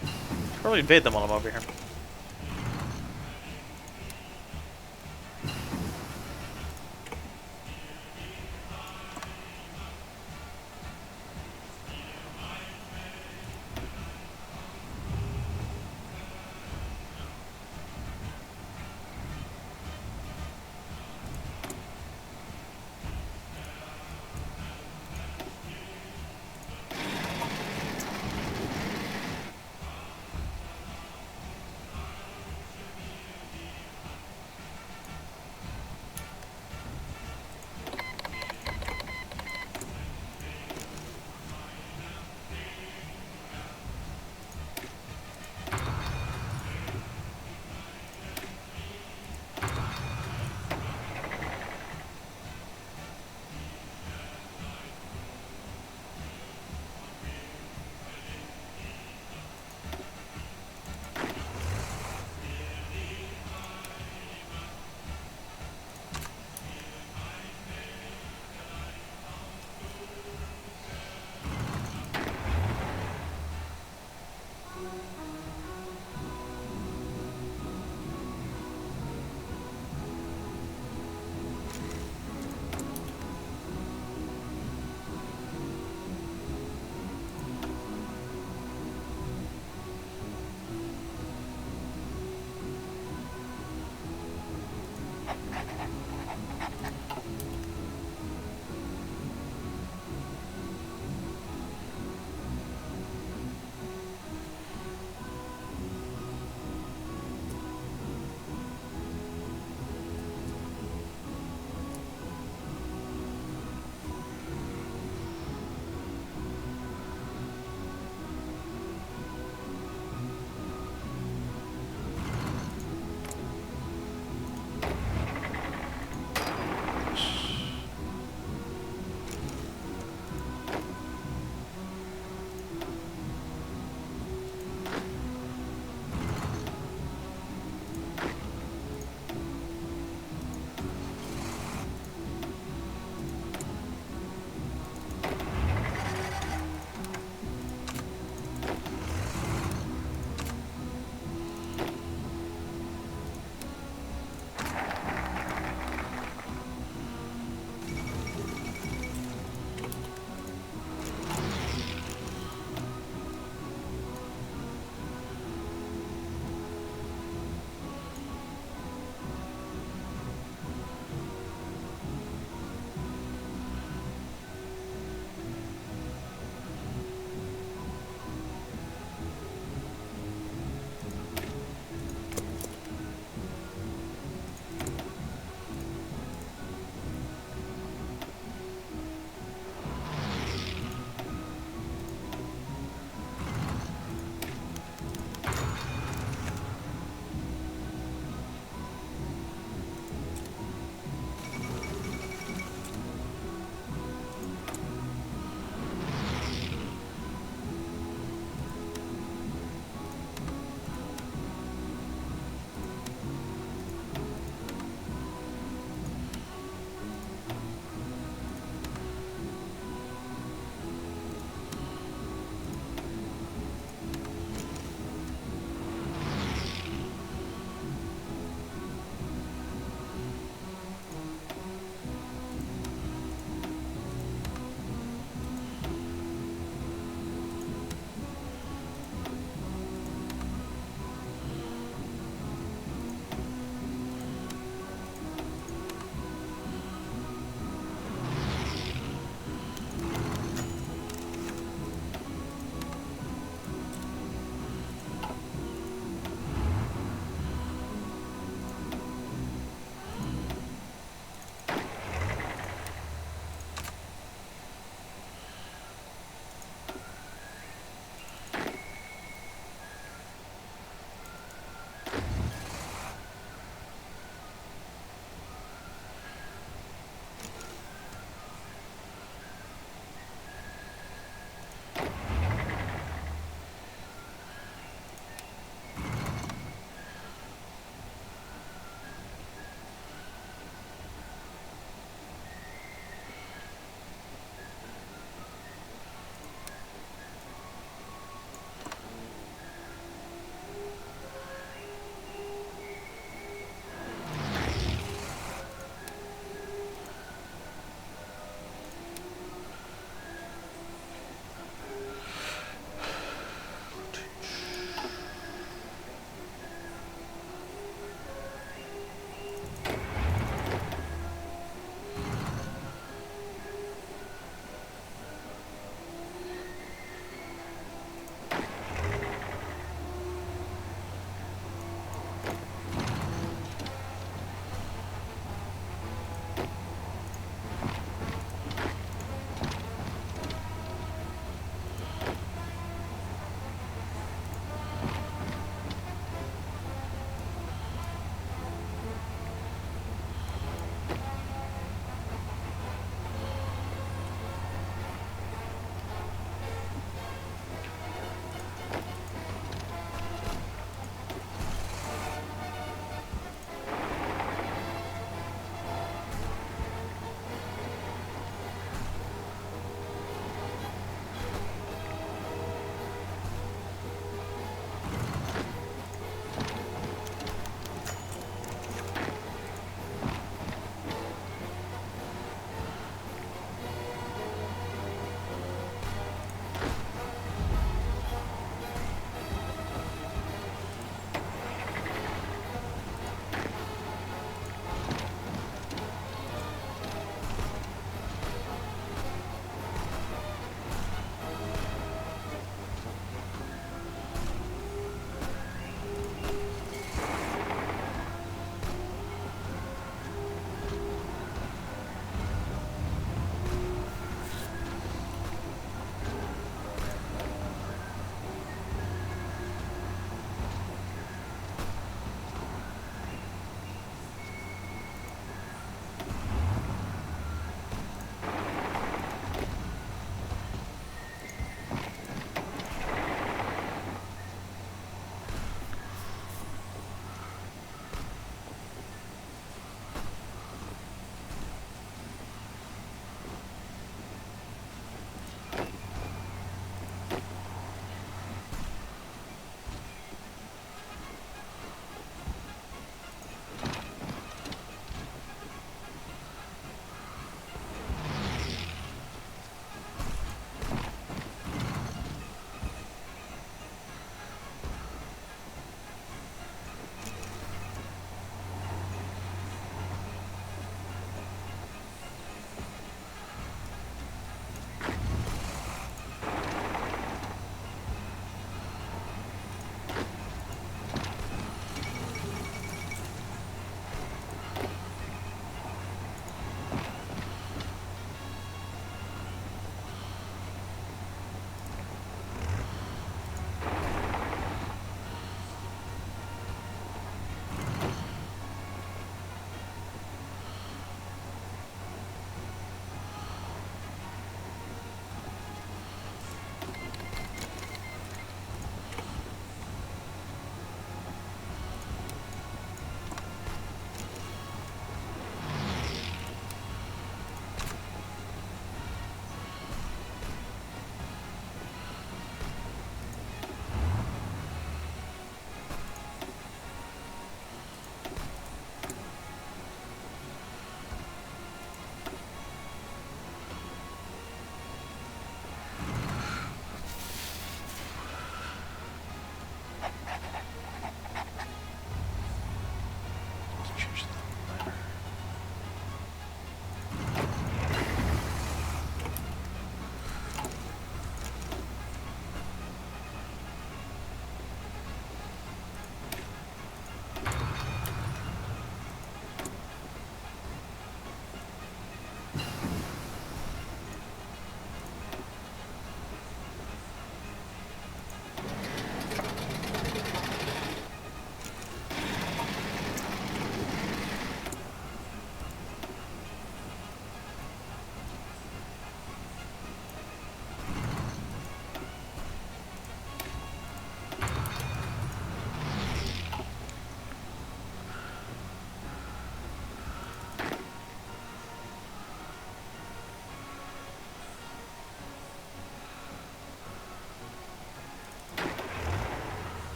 Should probably invade them while I'm over here.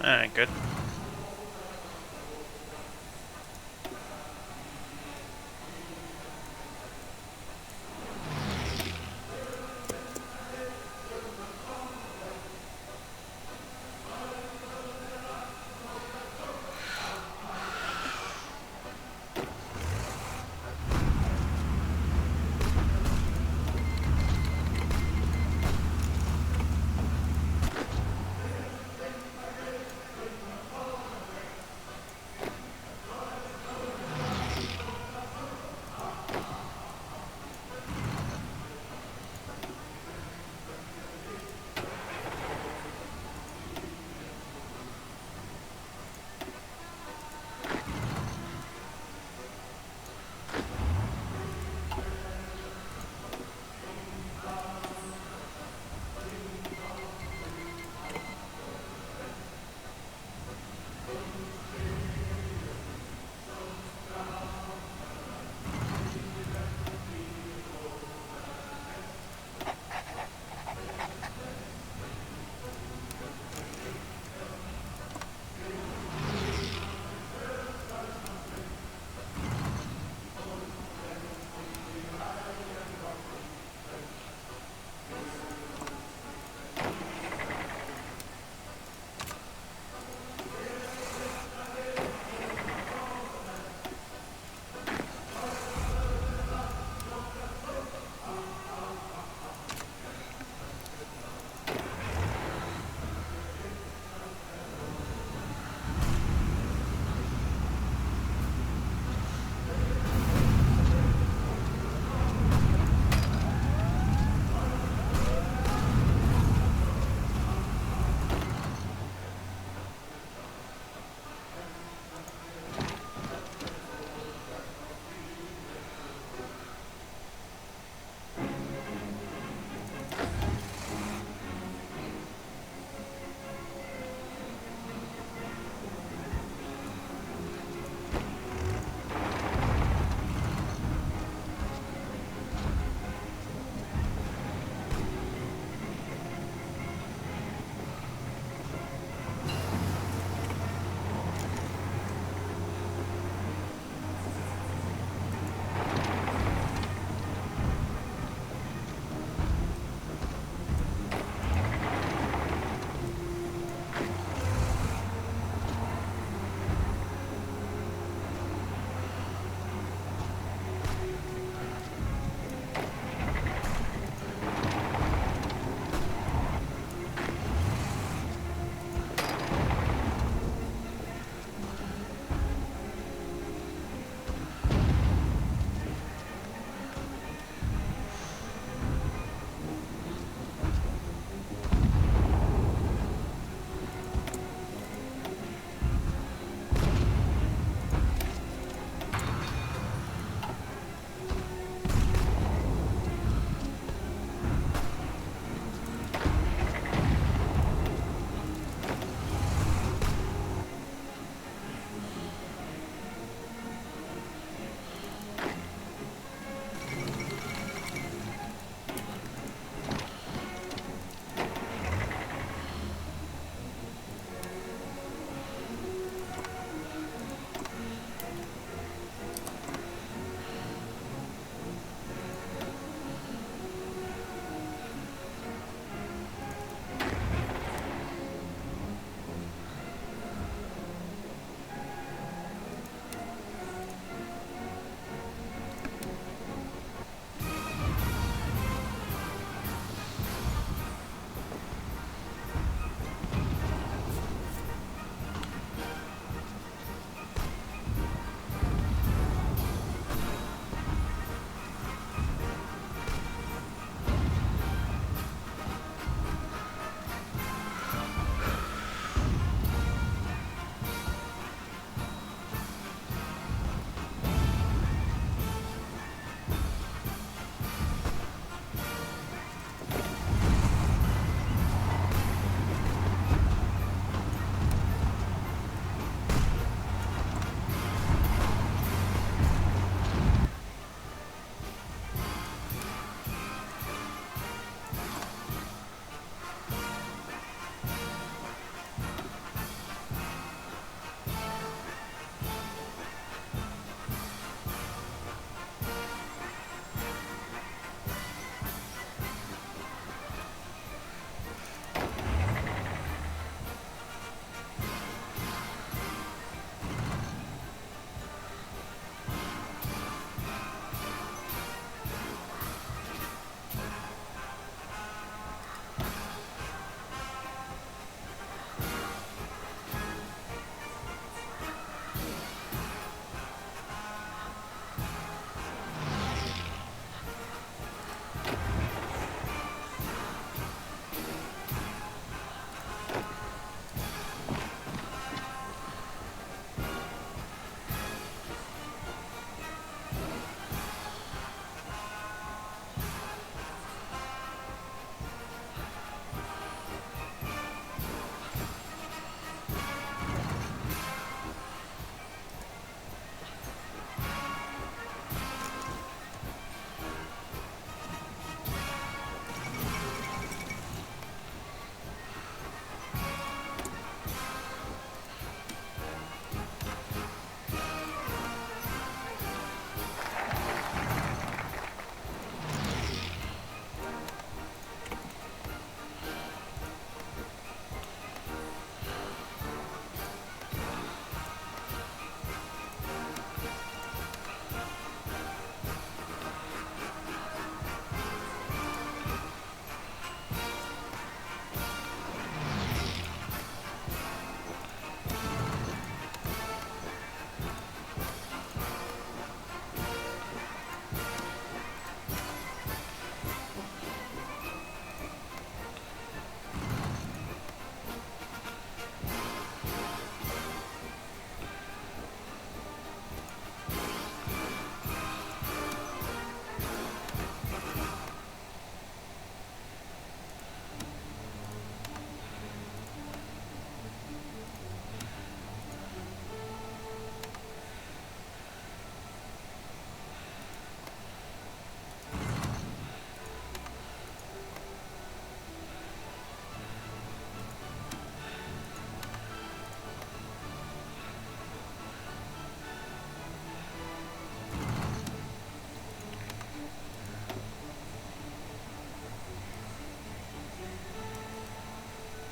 That ain't good.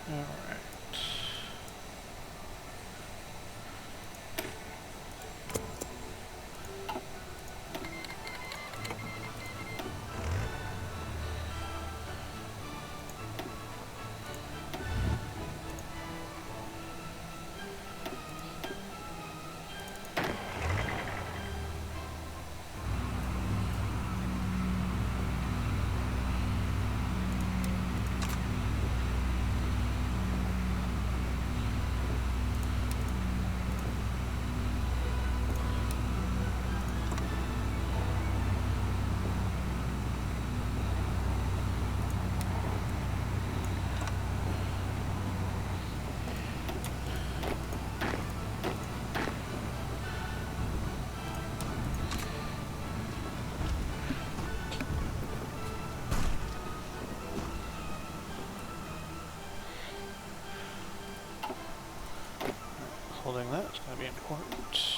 Alright. Holding that is going to be important.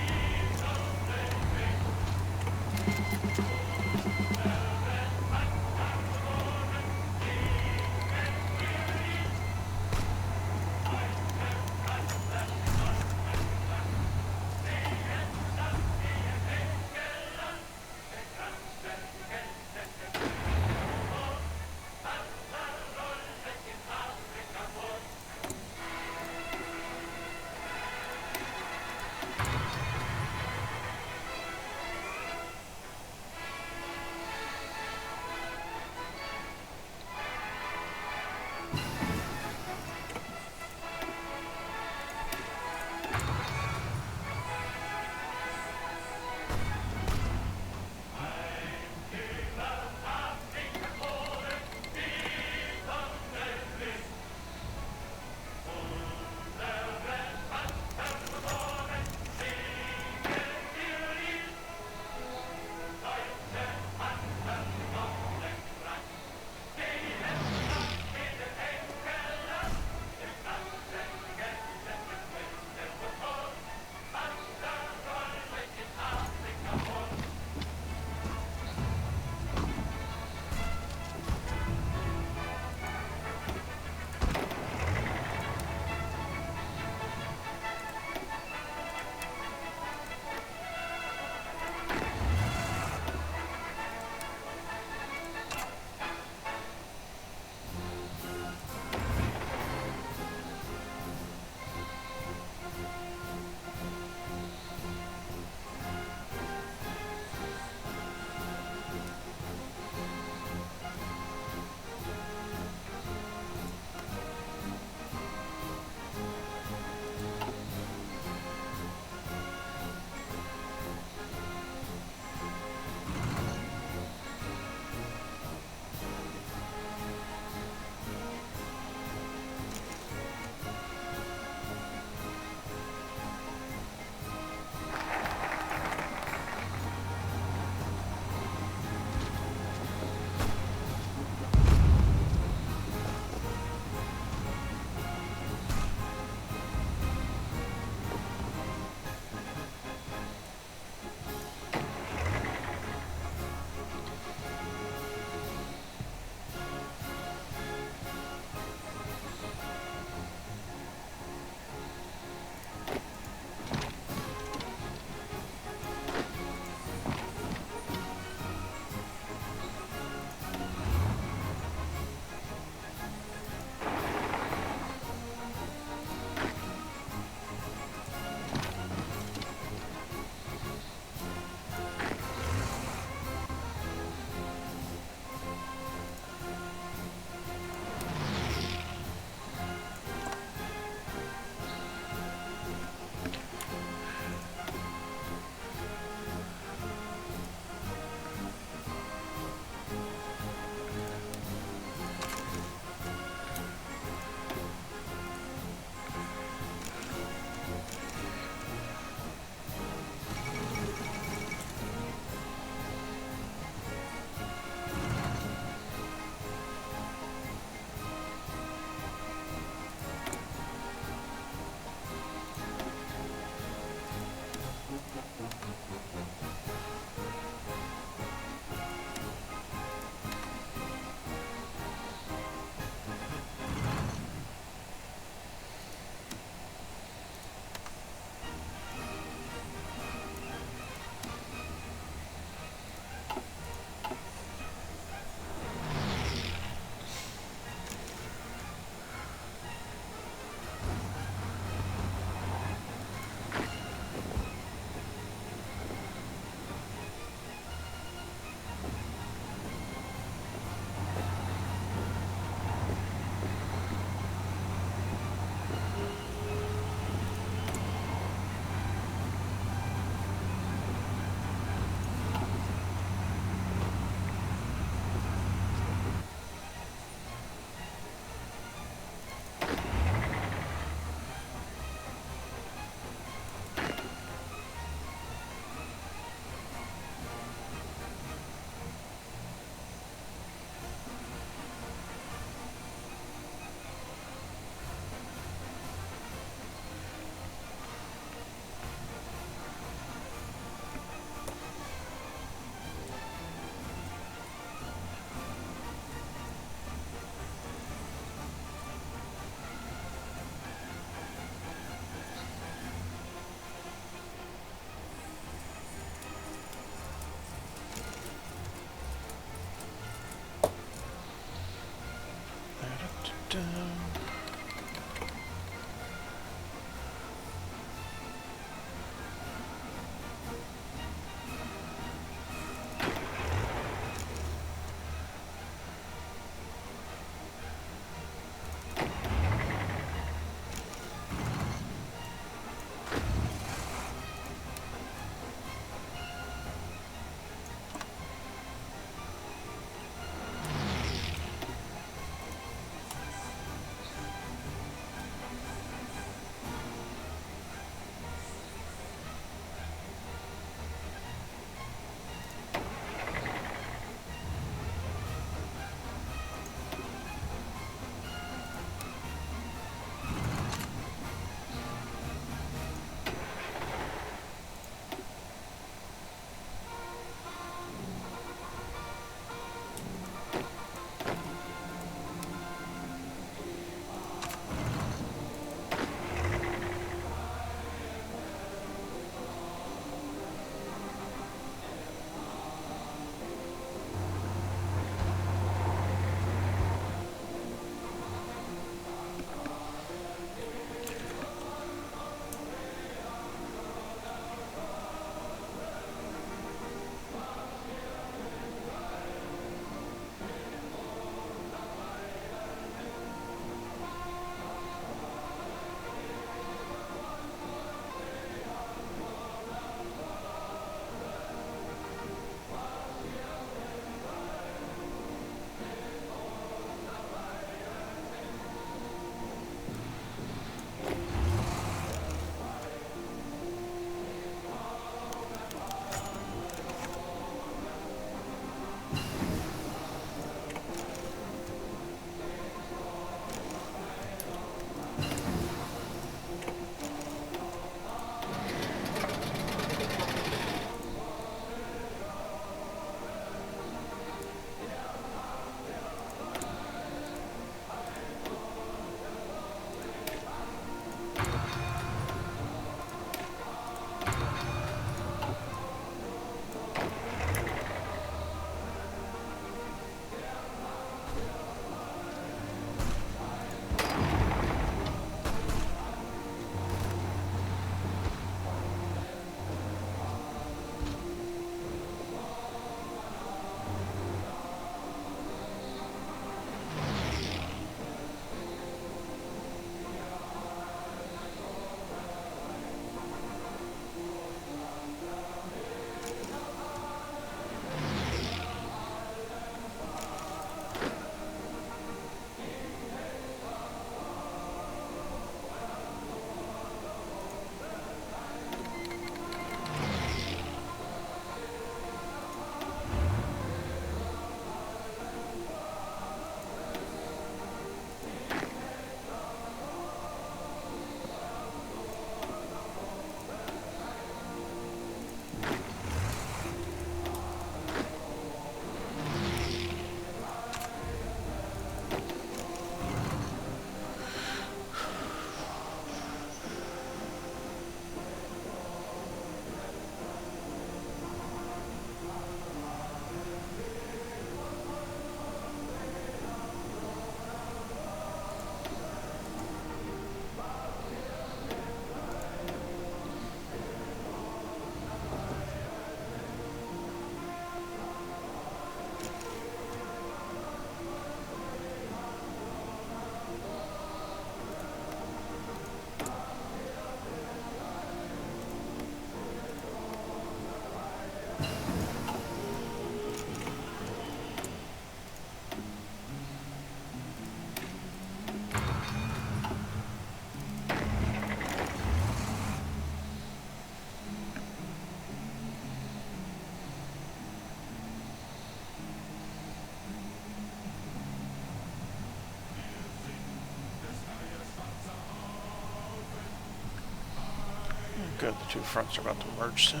Good, the two fronts are about to merge soon.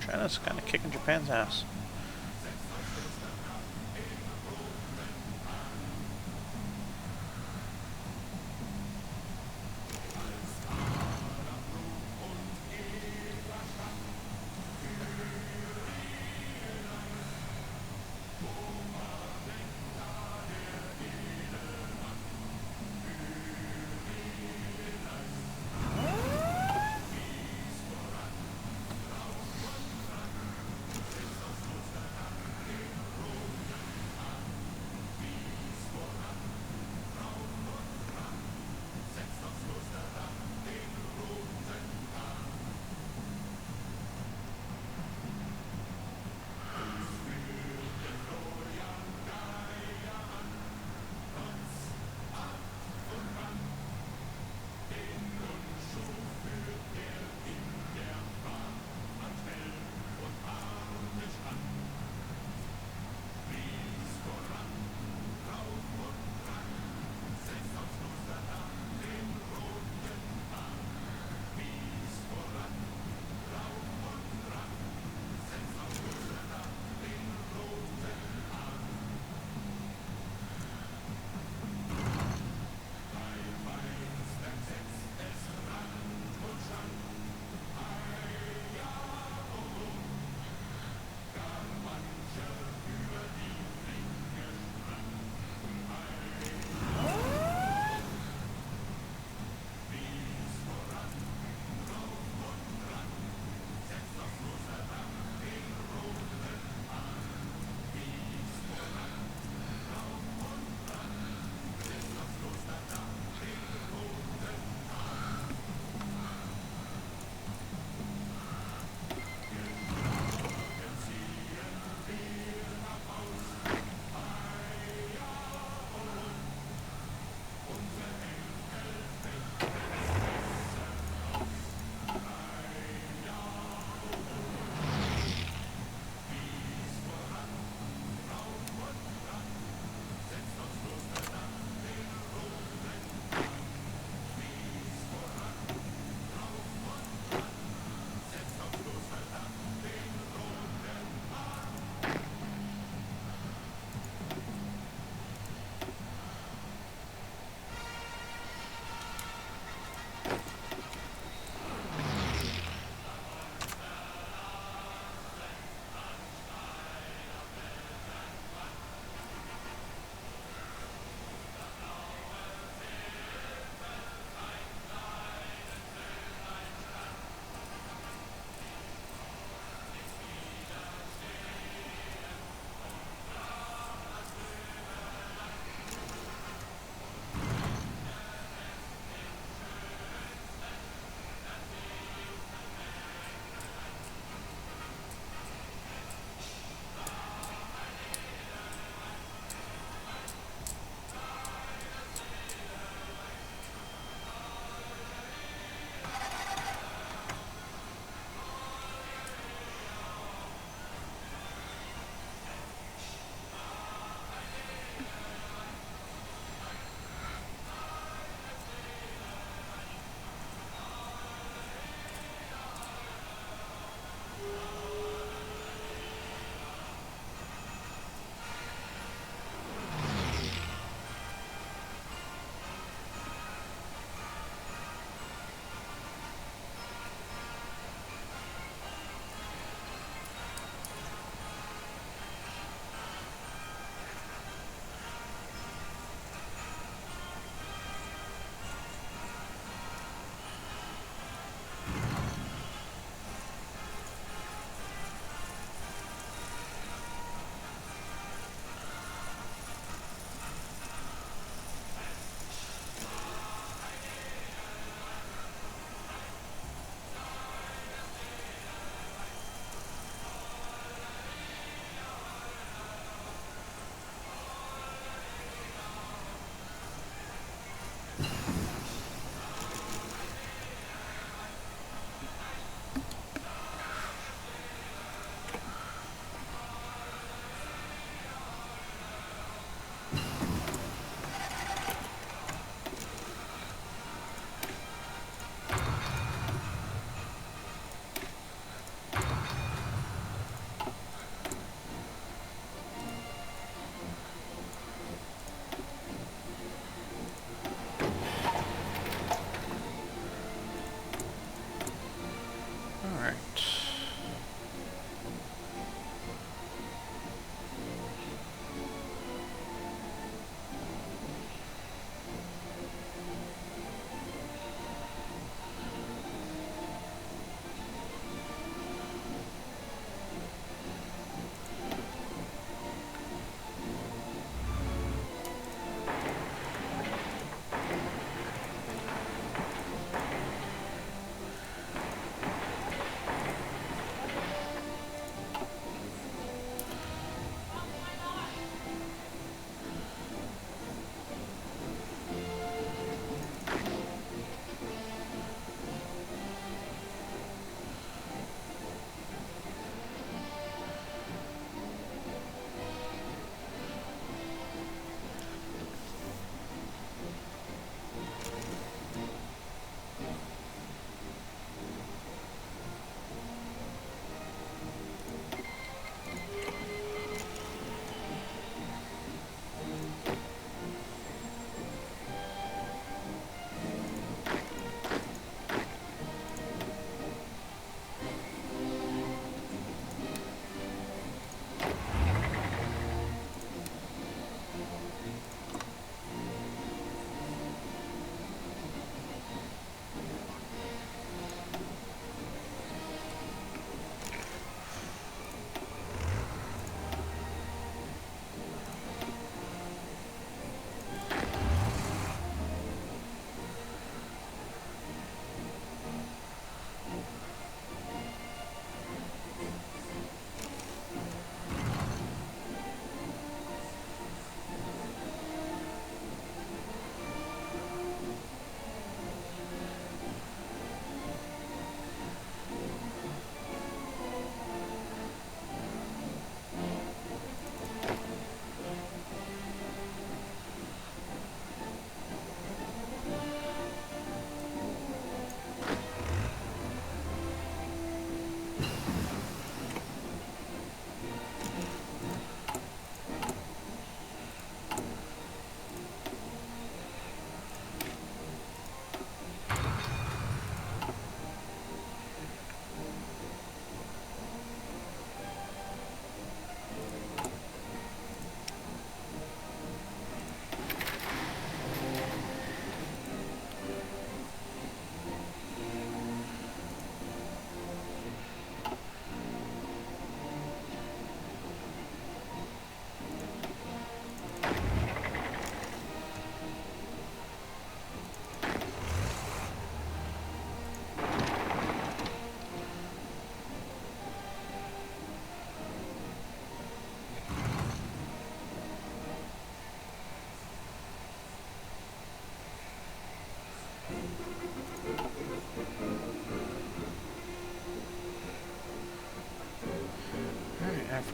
China's kind of kicking Japan's ass.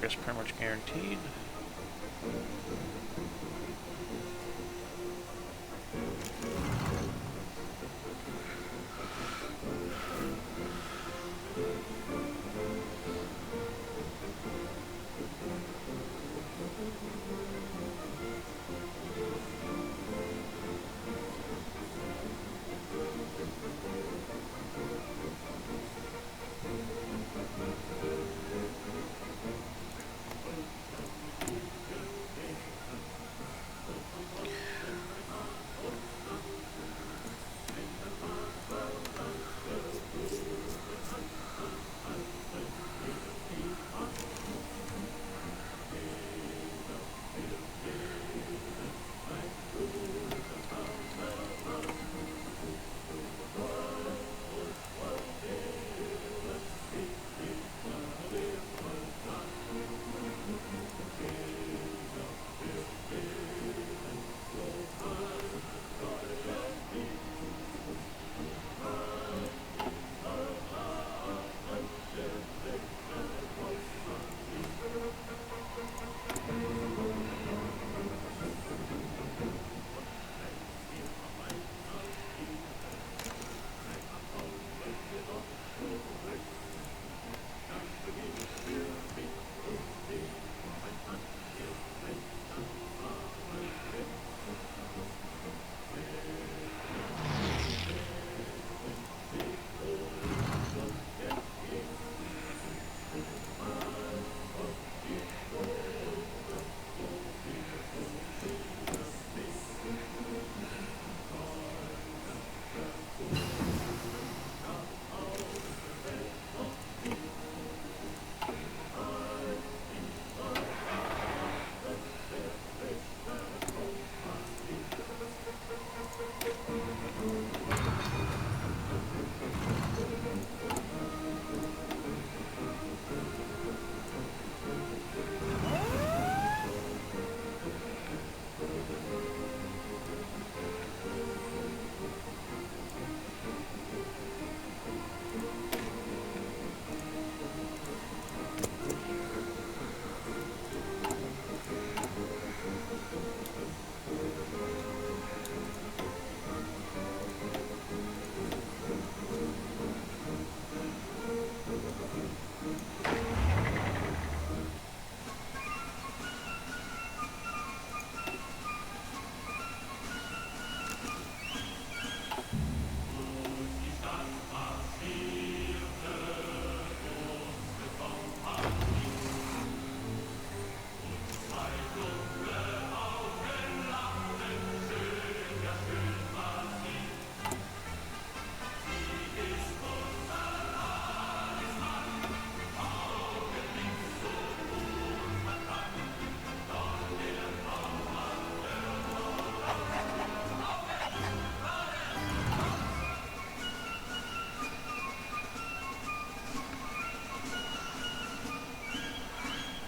progress pretty much guaranteed.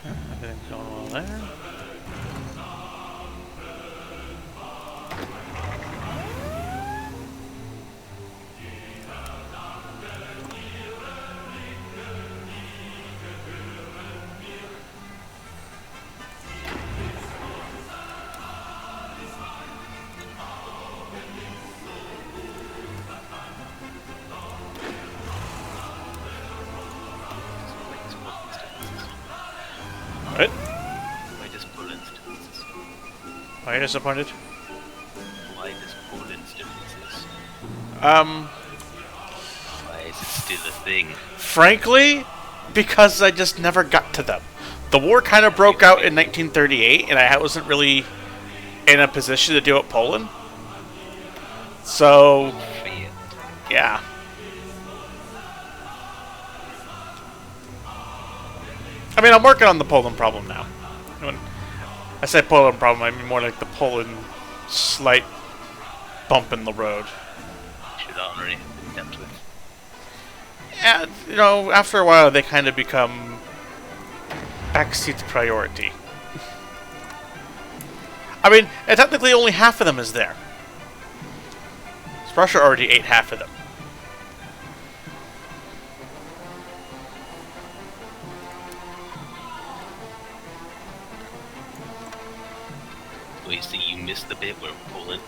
Everything's going well there. What? Why does Poland's differences? Are you disappointed? Why does Poland's differences? Why is it still a thing? Frankly, because I just never got to them. The war kind of broke out in 1938, and I wasn't really in a position to deal with Poland. So, Failed. yeah. I mean, I'm working on the Poland problem now. When I say Poland problem, I mean more like the Poland slight bump in the road. Should already have been dealt with. Yeah, you know, after a while, they kind of become backseat priority. I mean, and technically only half of them is there. Russia already ate half of them. Wait, so you missed the bit where Poland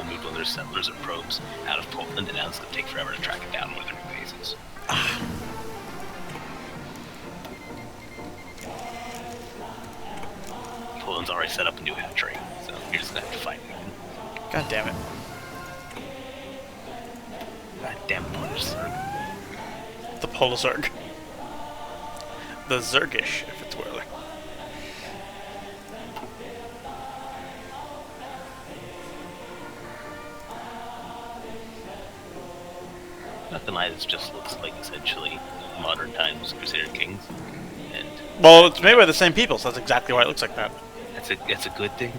moved all their settlers or probes out of Poland, and now it's gonna take forever to track it down where their new bases. Poland's already set up a new hatchery, so you're just gonna have to fight again. God damn it. God damn Polish Zerg. The Polazerg. The Zergish, if it's whirly. Not gonna lie, this just looks like essentially modern times Crusader Kings, and Well, it's made by the same people, so that's exactly why it looks like that. that's a good thing.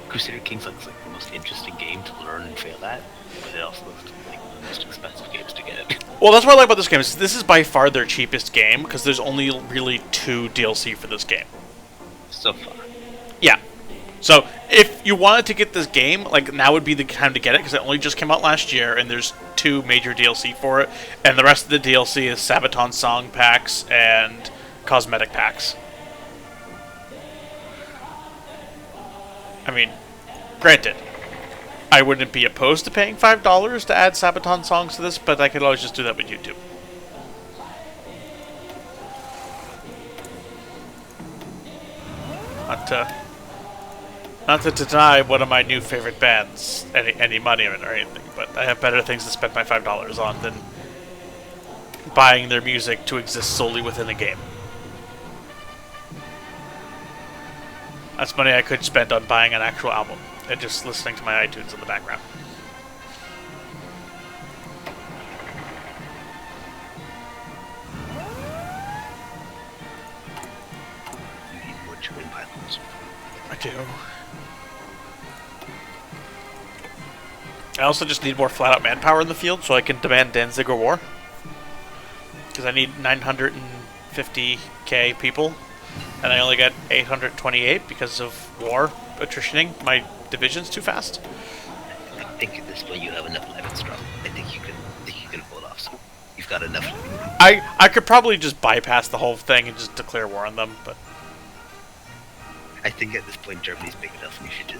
Crusader Kings looks like the most interesting game to learn and fail at, but it also looks like one of the most expensive games to get. Well, that's what I like about this game. Is this is by far their cheapest game, because there's only really 2 DLC for this game. So far. Yeah. So, if you wanted to get this game, like, now would be the time to get it, because it only just came out last year, and there's 2 major DLC for it, and the rest of the DLC is Sabaton song packs and cosmetic packs. I mean, granted, I wouldn't be opposed to paying $5 to add Sabaton songs to this, but I could always just do that with YouTube. Not to deny one of my new favorite bands any money in it or anything, but I have better things to spend my $5 on than buying their music to exist solely within a game. That's money I could spend on buying an actual album and just listening to my iTunes in the background. You need more German pilots. I do. I also just need more flat-out manpower in the field so I can demand Danziger War. Because I need 950k people, and I only get 828 because of war attritioning my divisions too fast. I think at this point you have enough life strong. I think you can hold off. So you've got enough. I could probably just bypass the whole thing and just declare war on them, but I think at this point Germany's big enough, and you should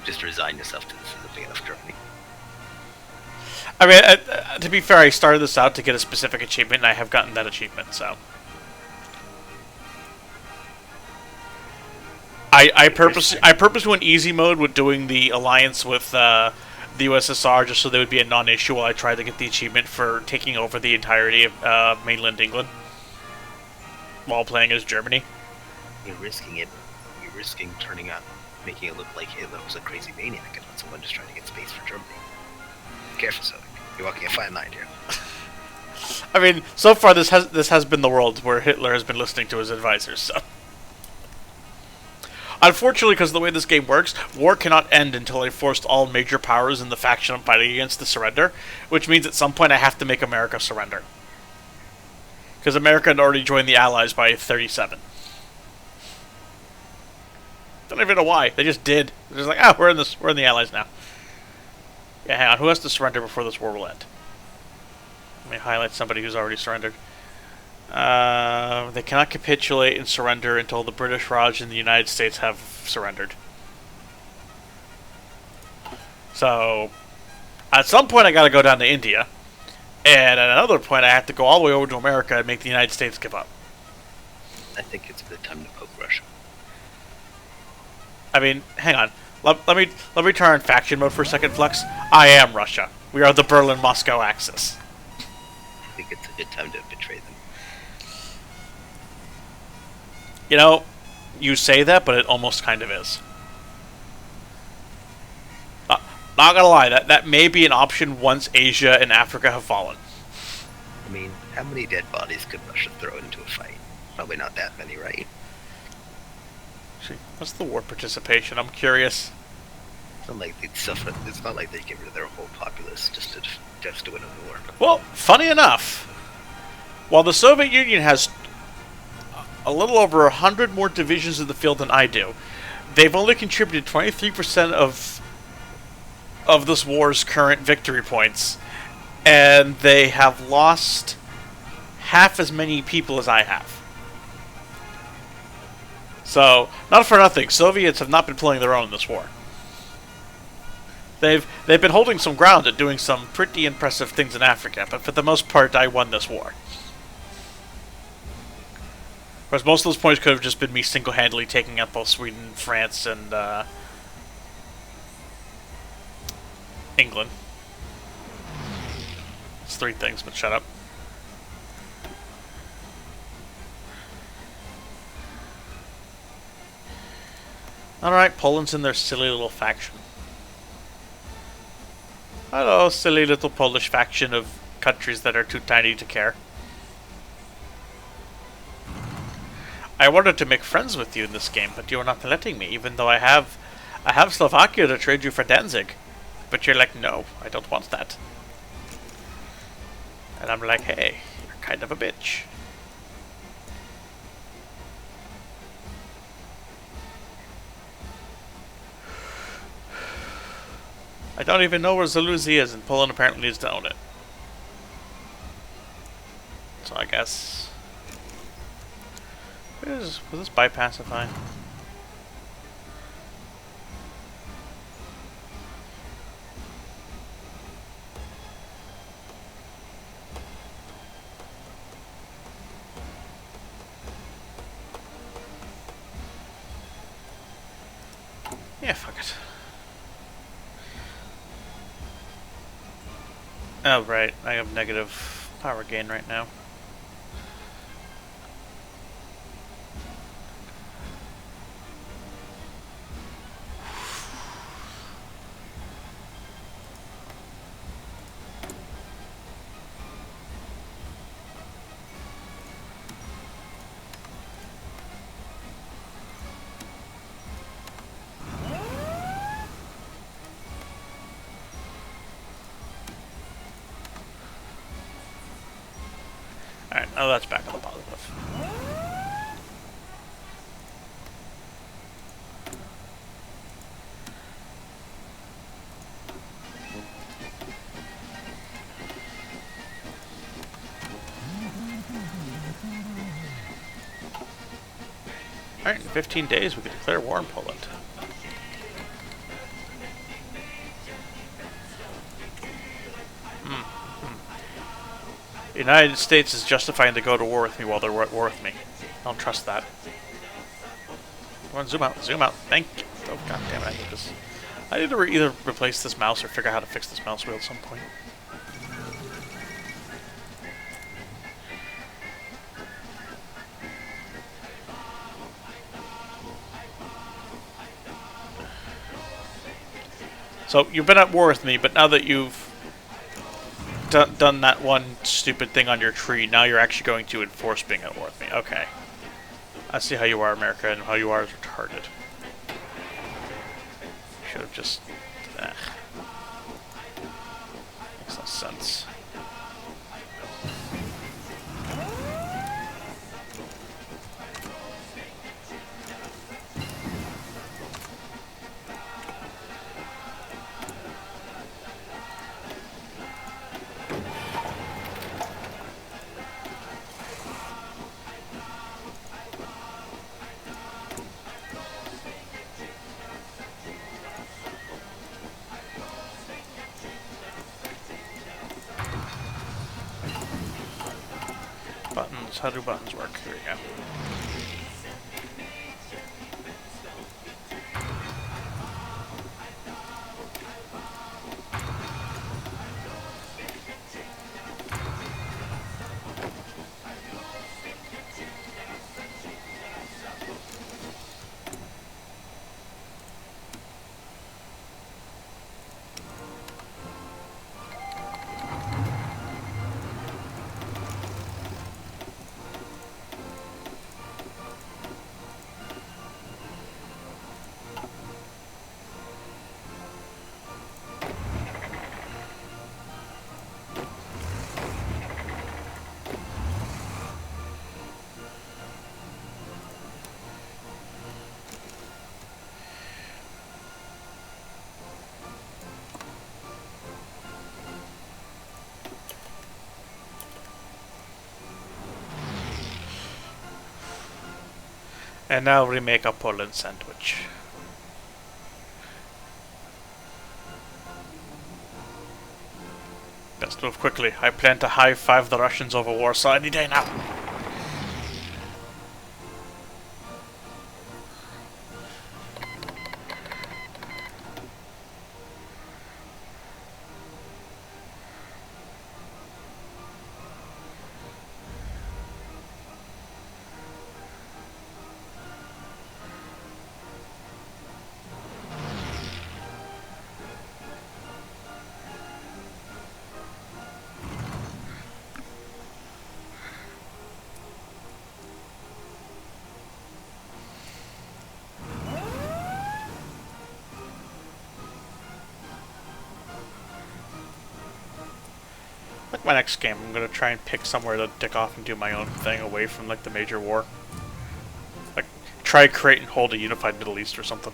just resign yourself to this as a big enough Germany. I mean, to be fair, I started this out to get a specific achievement, and I have gotten that achievement, so. I purposely went easy mode with doing the alliance with the USSR just so they would be a non-issue while I tried to get the achievement for taking over the entirety of mainland England while playing as Germany. You're risking it. You're risking making it look like Hitler was a crazy maniac and not someone just trying to get space for Germany. Careful, Zoe. You're walking a fine line here. I mean, so far this has been the world where Hitler has been listening to his advisors, so. Unfortunately, because of the way this game works, war cannot end until I forced all major powers in the faction I'm fighting against to surrender, which means at some point I have to make America surrender. Because America had already joined the Allies by 37. Don't even know why. They just did. They're just like, we're in the Allies now. Yeah, hang on. Who has to surrender before this war will end? Let me highlight somebody who's already surrendered. They cannot capitulate and surrender until the British Raj and the United States have surrendered. So, at some point I gotta go down to India. And at another point I have to go all the way over to America and make the United States give up. I think it's a good time to poke Russia. I mean, hang on. Let me turn on faction mode for a second, Flux. I am Russia. We are the Berlin-Moscow axis. I think it's a good time to betray them. You know, you say that, but it almost kind of is. Not gonna lie, that may be an option once Asia and Africa have fallen. I mean, how many dead bodies could Russia throw into a fight? Probably not that many, right? What's the war participation? I'm curious. It's not like they'd suffer. It's not like they get rid of their whole populace just to win a war. Well, funny enough, while the Soviet Union has a little over 100 more divisions in the field than I do, they've only contributed 23% of this war's current victory points, and they have lost half as many people as I have. So, not for nothing, Soviets have not been playing their own in this war. They've been holding some ground and doing some pretty impressive things in Africa, but for the most part, I won this war. Whereas most of those points could have just been me single-handedly taking out both Sweden, France, and England. It's 3 things, but shut up. Alright, Poland's in their silly little faction. Hello, silly little Polish faction of countries that are too tiny to care. I wanted to make friends with you in this game, but you're not letting me, even though I have Slovakia to trade you for Danzig. But you're like, no, I don't want that. And I'm like, hey, you're kind of a bitch. I don't even know where Zaluzi is, and Poland apparently needs to own it. So I guess... was this bypassify? Yeah, fuck it. Oh, right. I have negative power gain right now. Alright, now that's back on the positive. Alright, in 15 days we can declare war on Poland. The United States is justifying to go to war with me while they're at war with me. I don't trust that. Come on, zoom out, zoom out. Thank you. Oh, god damn it, I need this. I need to either replace this mouse or figure out how to fix this mouse wheel at some point. So, you've been at war with me, but now that you've done that one stupid thing on your tree, now you're actually going to enforce being at war with me. Okay. I see how you are, America, and how you are is retarded. Should have just... Makes no sense. Buttons. How do buttons work? Here we go. And now we make a Poland sandwich. Let's move quickly. I plan to high-five the Russians over Warsaw any day now. Like my next game, I'm gonna try and pick somewhere to dick off and do my own thing away from like the major war. Like try create and hold a unified Middle East or something.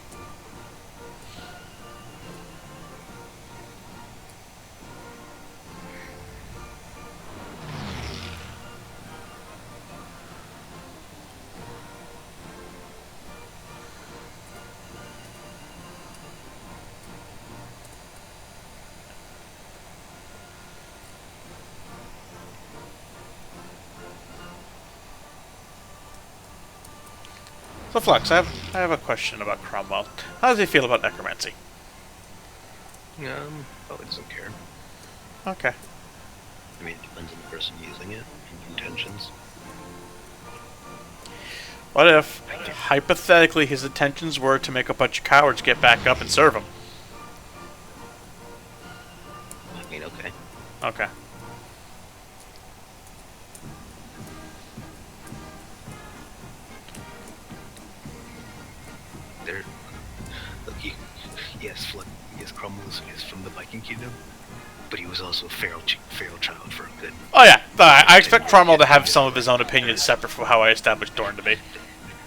So Flux, I have a question about Cromwell. How does he feel about necromancy? Probably doesn't care. Okay. I mean, it depends on the person using it and intentions. What if, hypothetically, his intentions were to make a bunch of cowards get back up and serve him? I mean, okay. Okay. There. Look, yes, Cromwell is from the Viking Kingdom, but he was also a feral child for a good. Oh yeah, I expect Cromwell to have some of his own opinions separate from how I established Dorne to be.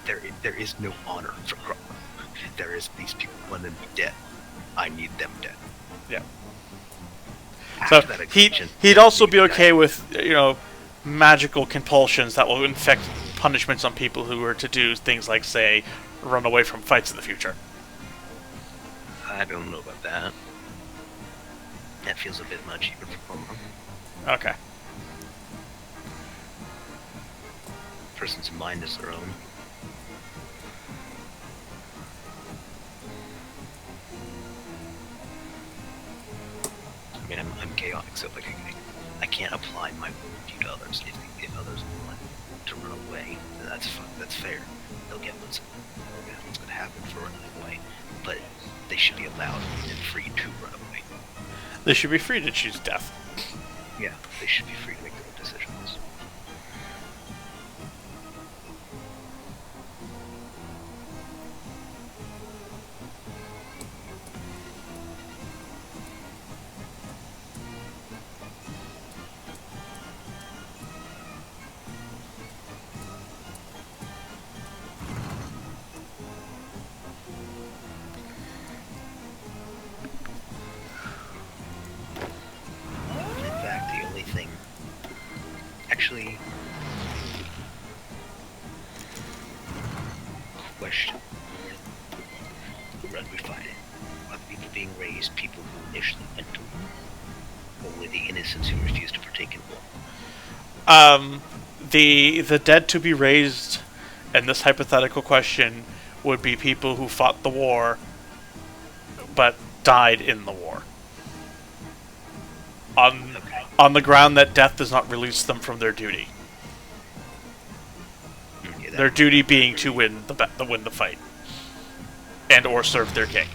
There is no honor for Cromwell. There is these people want them to be dead. I need them dead. Yeah. After So that occasion, he'd also be okay with, you know, magical compulsions that will inflict punishments on people who were to do things like, say, run away from fights in the future. I don't know about that. That feels a bit much even for Cromwell. Okay. Person's mind is their own. I mean, I'm chaotic, so like I can't apply my worldview to others. If others want to run away, then that's fair. They'll get what's going to happen for running away, but they should be allowed and free to run away. They should be free to choose death. Yeah, they should be free to make their own decisions. Actually, question. When we fight it, are the people being raised people who initially went to war? Or were the innocents who refused to partake in war? The dead to be raised in this hypothetical question would be people who fought the war but died in the war. On the ground that death does not release them from their duty. Yeah, Their duty being to win the fight, and or serve their king.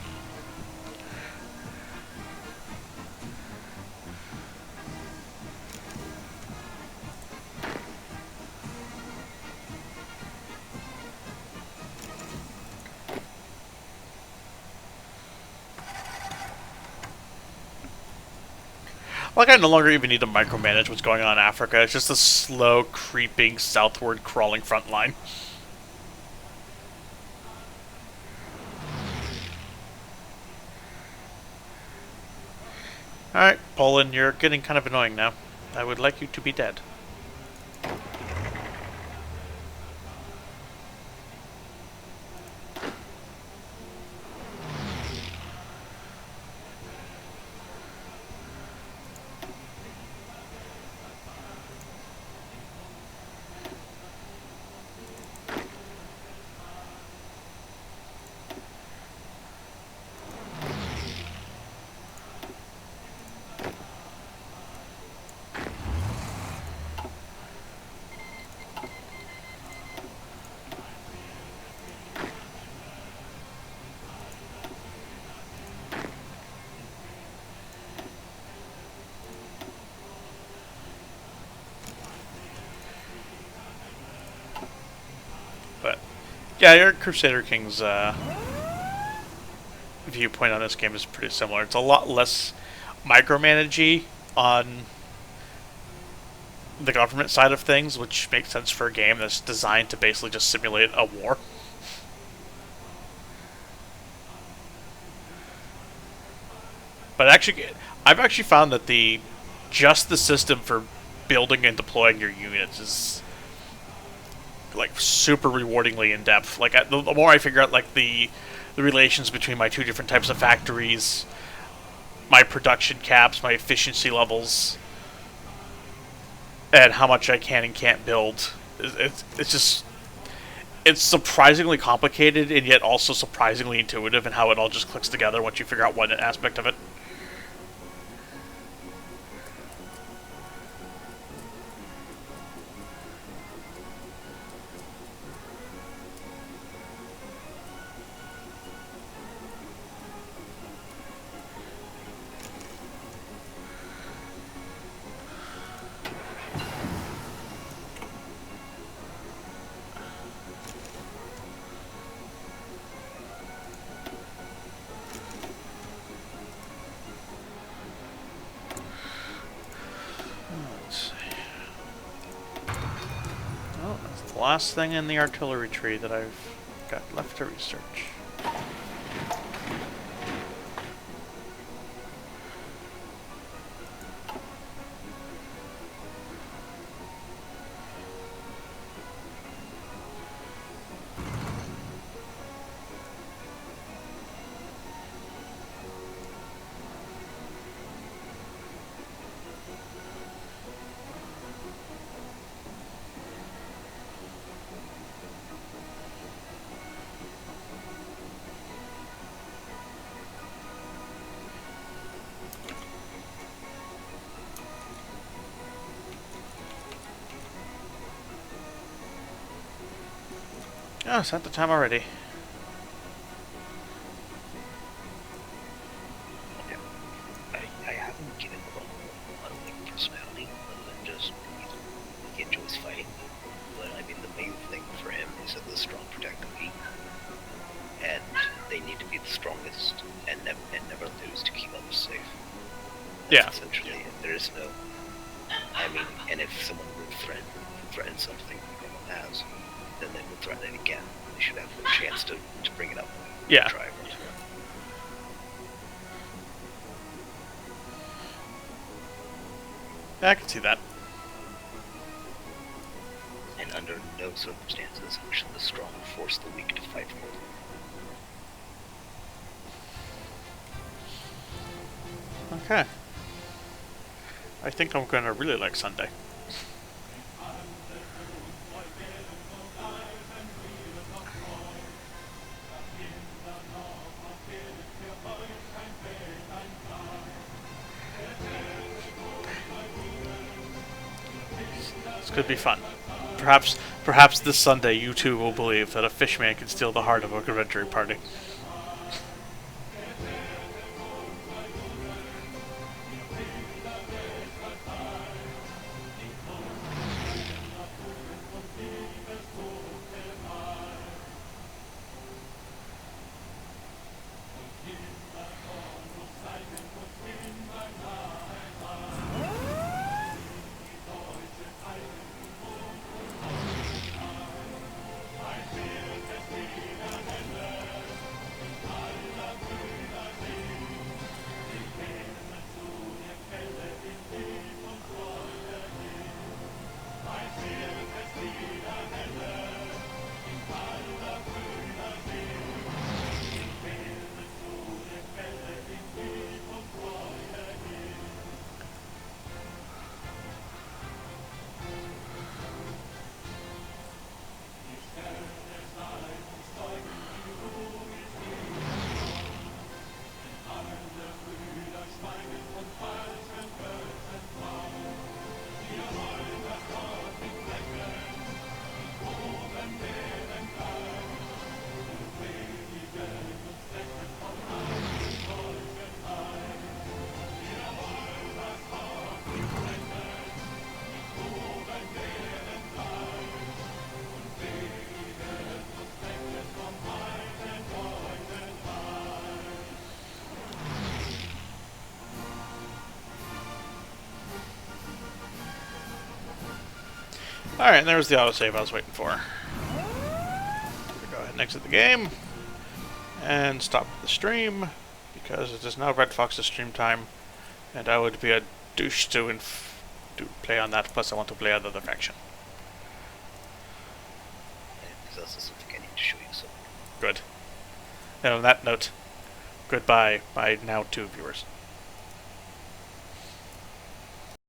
Like, I no longer even need to micromanage what's going on in Africa. It's just a slow, creeping, southward crawling front line. Alright, Poland, you're getting kind of annoying now. I would like you to be dead. Yeah, your Crusader Kings viewpoint on this game is pretty similar. It's a lot less micromanagey on the government side of things, which makes sense for a game that's designed to basically just simulate a war. But actually, I've actually found that just the system for building and deploying your units is like super rewardingly in depth. Like the more I figure out like the relations between my two different types of factories, my production caps, my efficiency levels, and how much I can and can't build, it's just it's surprisingly complicated and yet also surprisingly intuitive in how it all just clicks together once you figure out one aspect of it. The last thing in the artillery tree that I've got left to research. Oh, it's at the time already. Yeah. I haven't given him a lot of like personality other than just he enjoys fighting. But I mean, the main thing for him is that the strong protect the weak, and they need to be the strongest and never lose to keep others safe. That's essentially it. There is no. I mean, and if someone would threaten something like anyone has, then they would threaten it again. They should have a chance to bring it up. Yeah. Try it. I can see that. And under no circumstances should the strong force the weak to fight for them. Okay. I think I'm gonna really like Sunday. This could be fun. Perhaps this Sunday you too will believe that a fishman can steal the heart of a adventure party. Alright, and there's the autosave I was waiting for. Go ahead and exit the game. And stop the stream. Because it is now Red Fox's stream time. And I would be a douche to play on that. Plus I want to play other faction. And there's also something I need to show you. So. Good. And on that note, goodbye, my now 2 viewers.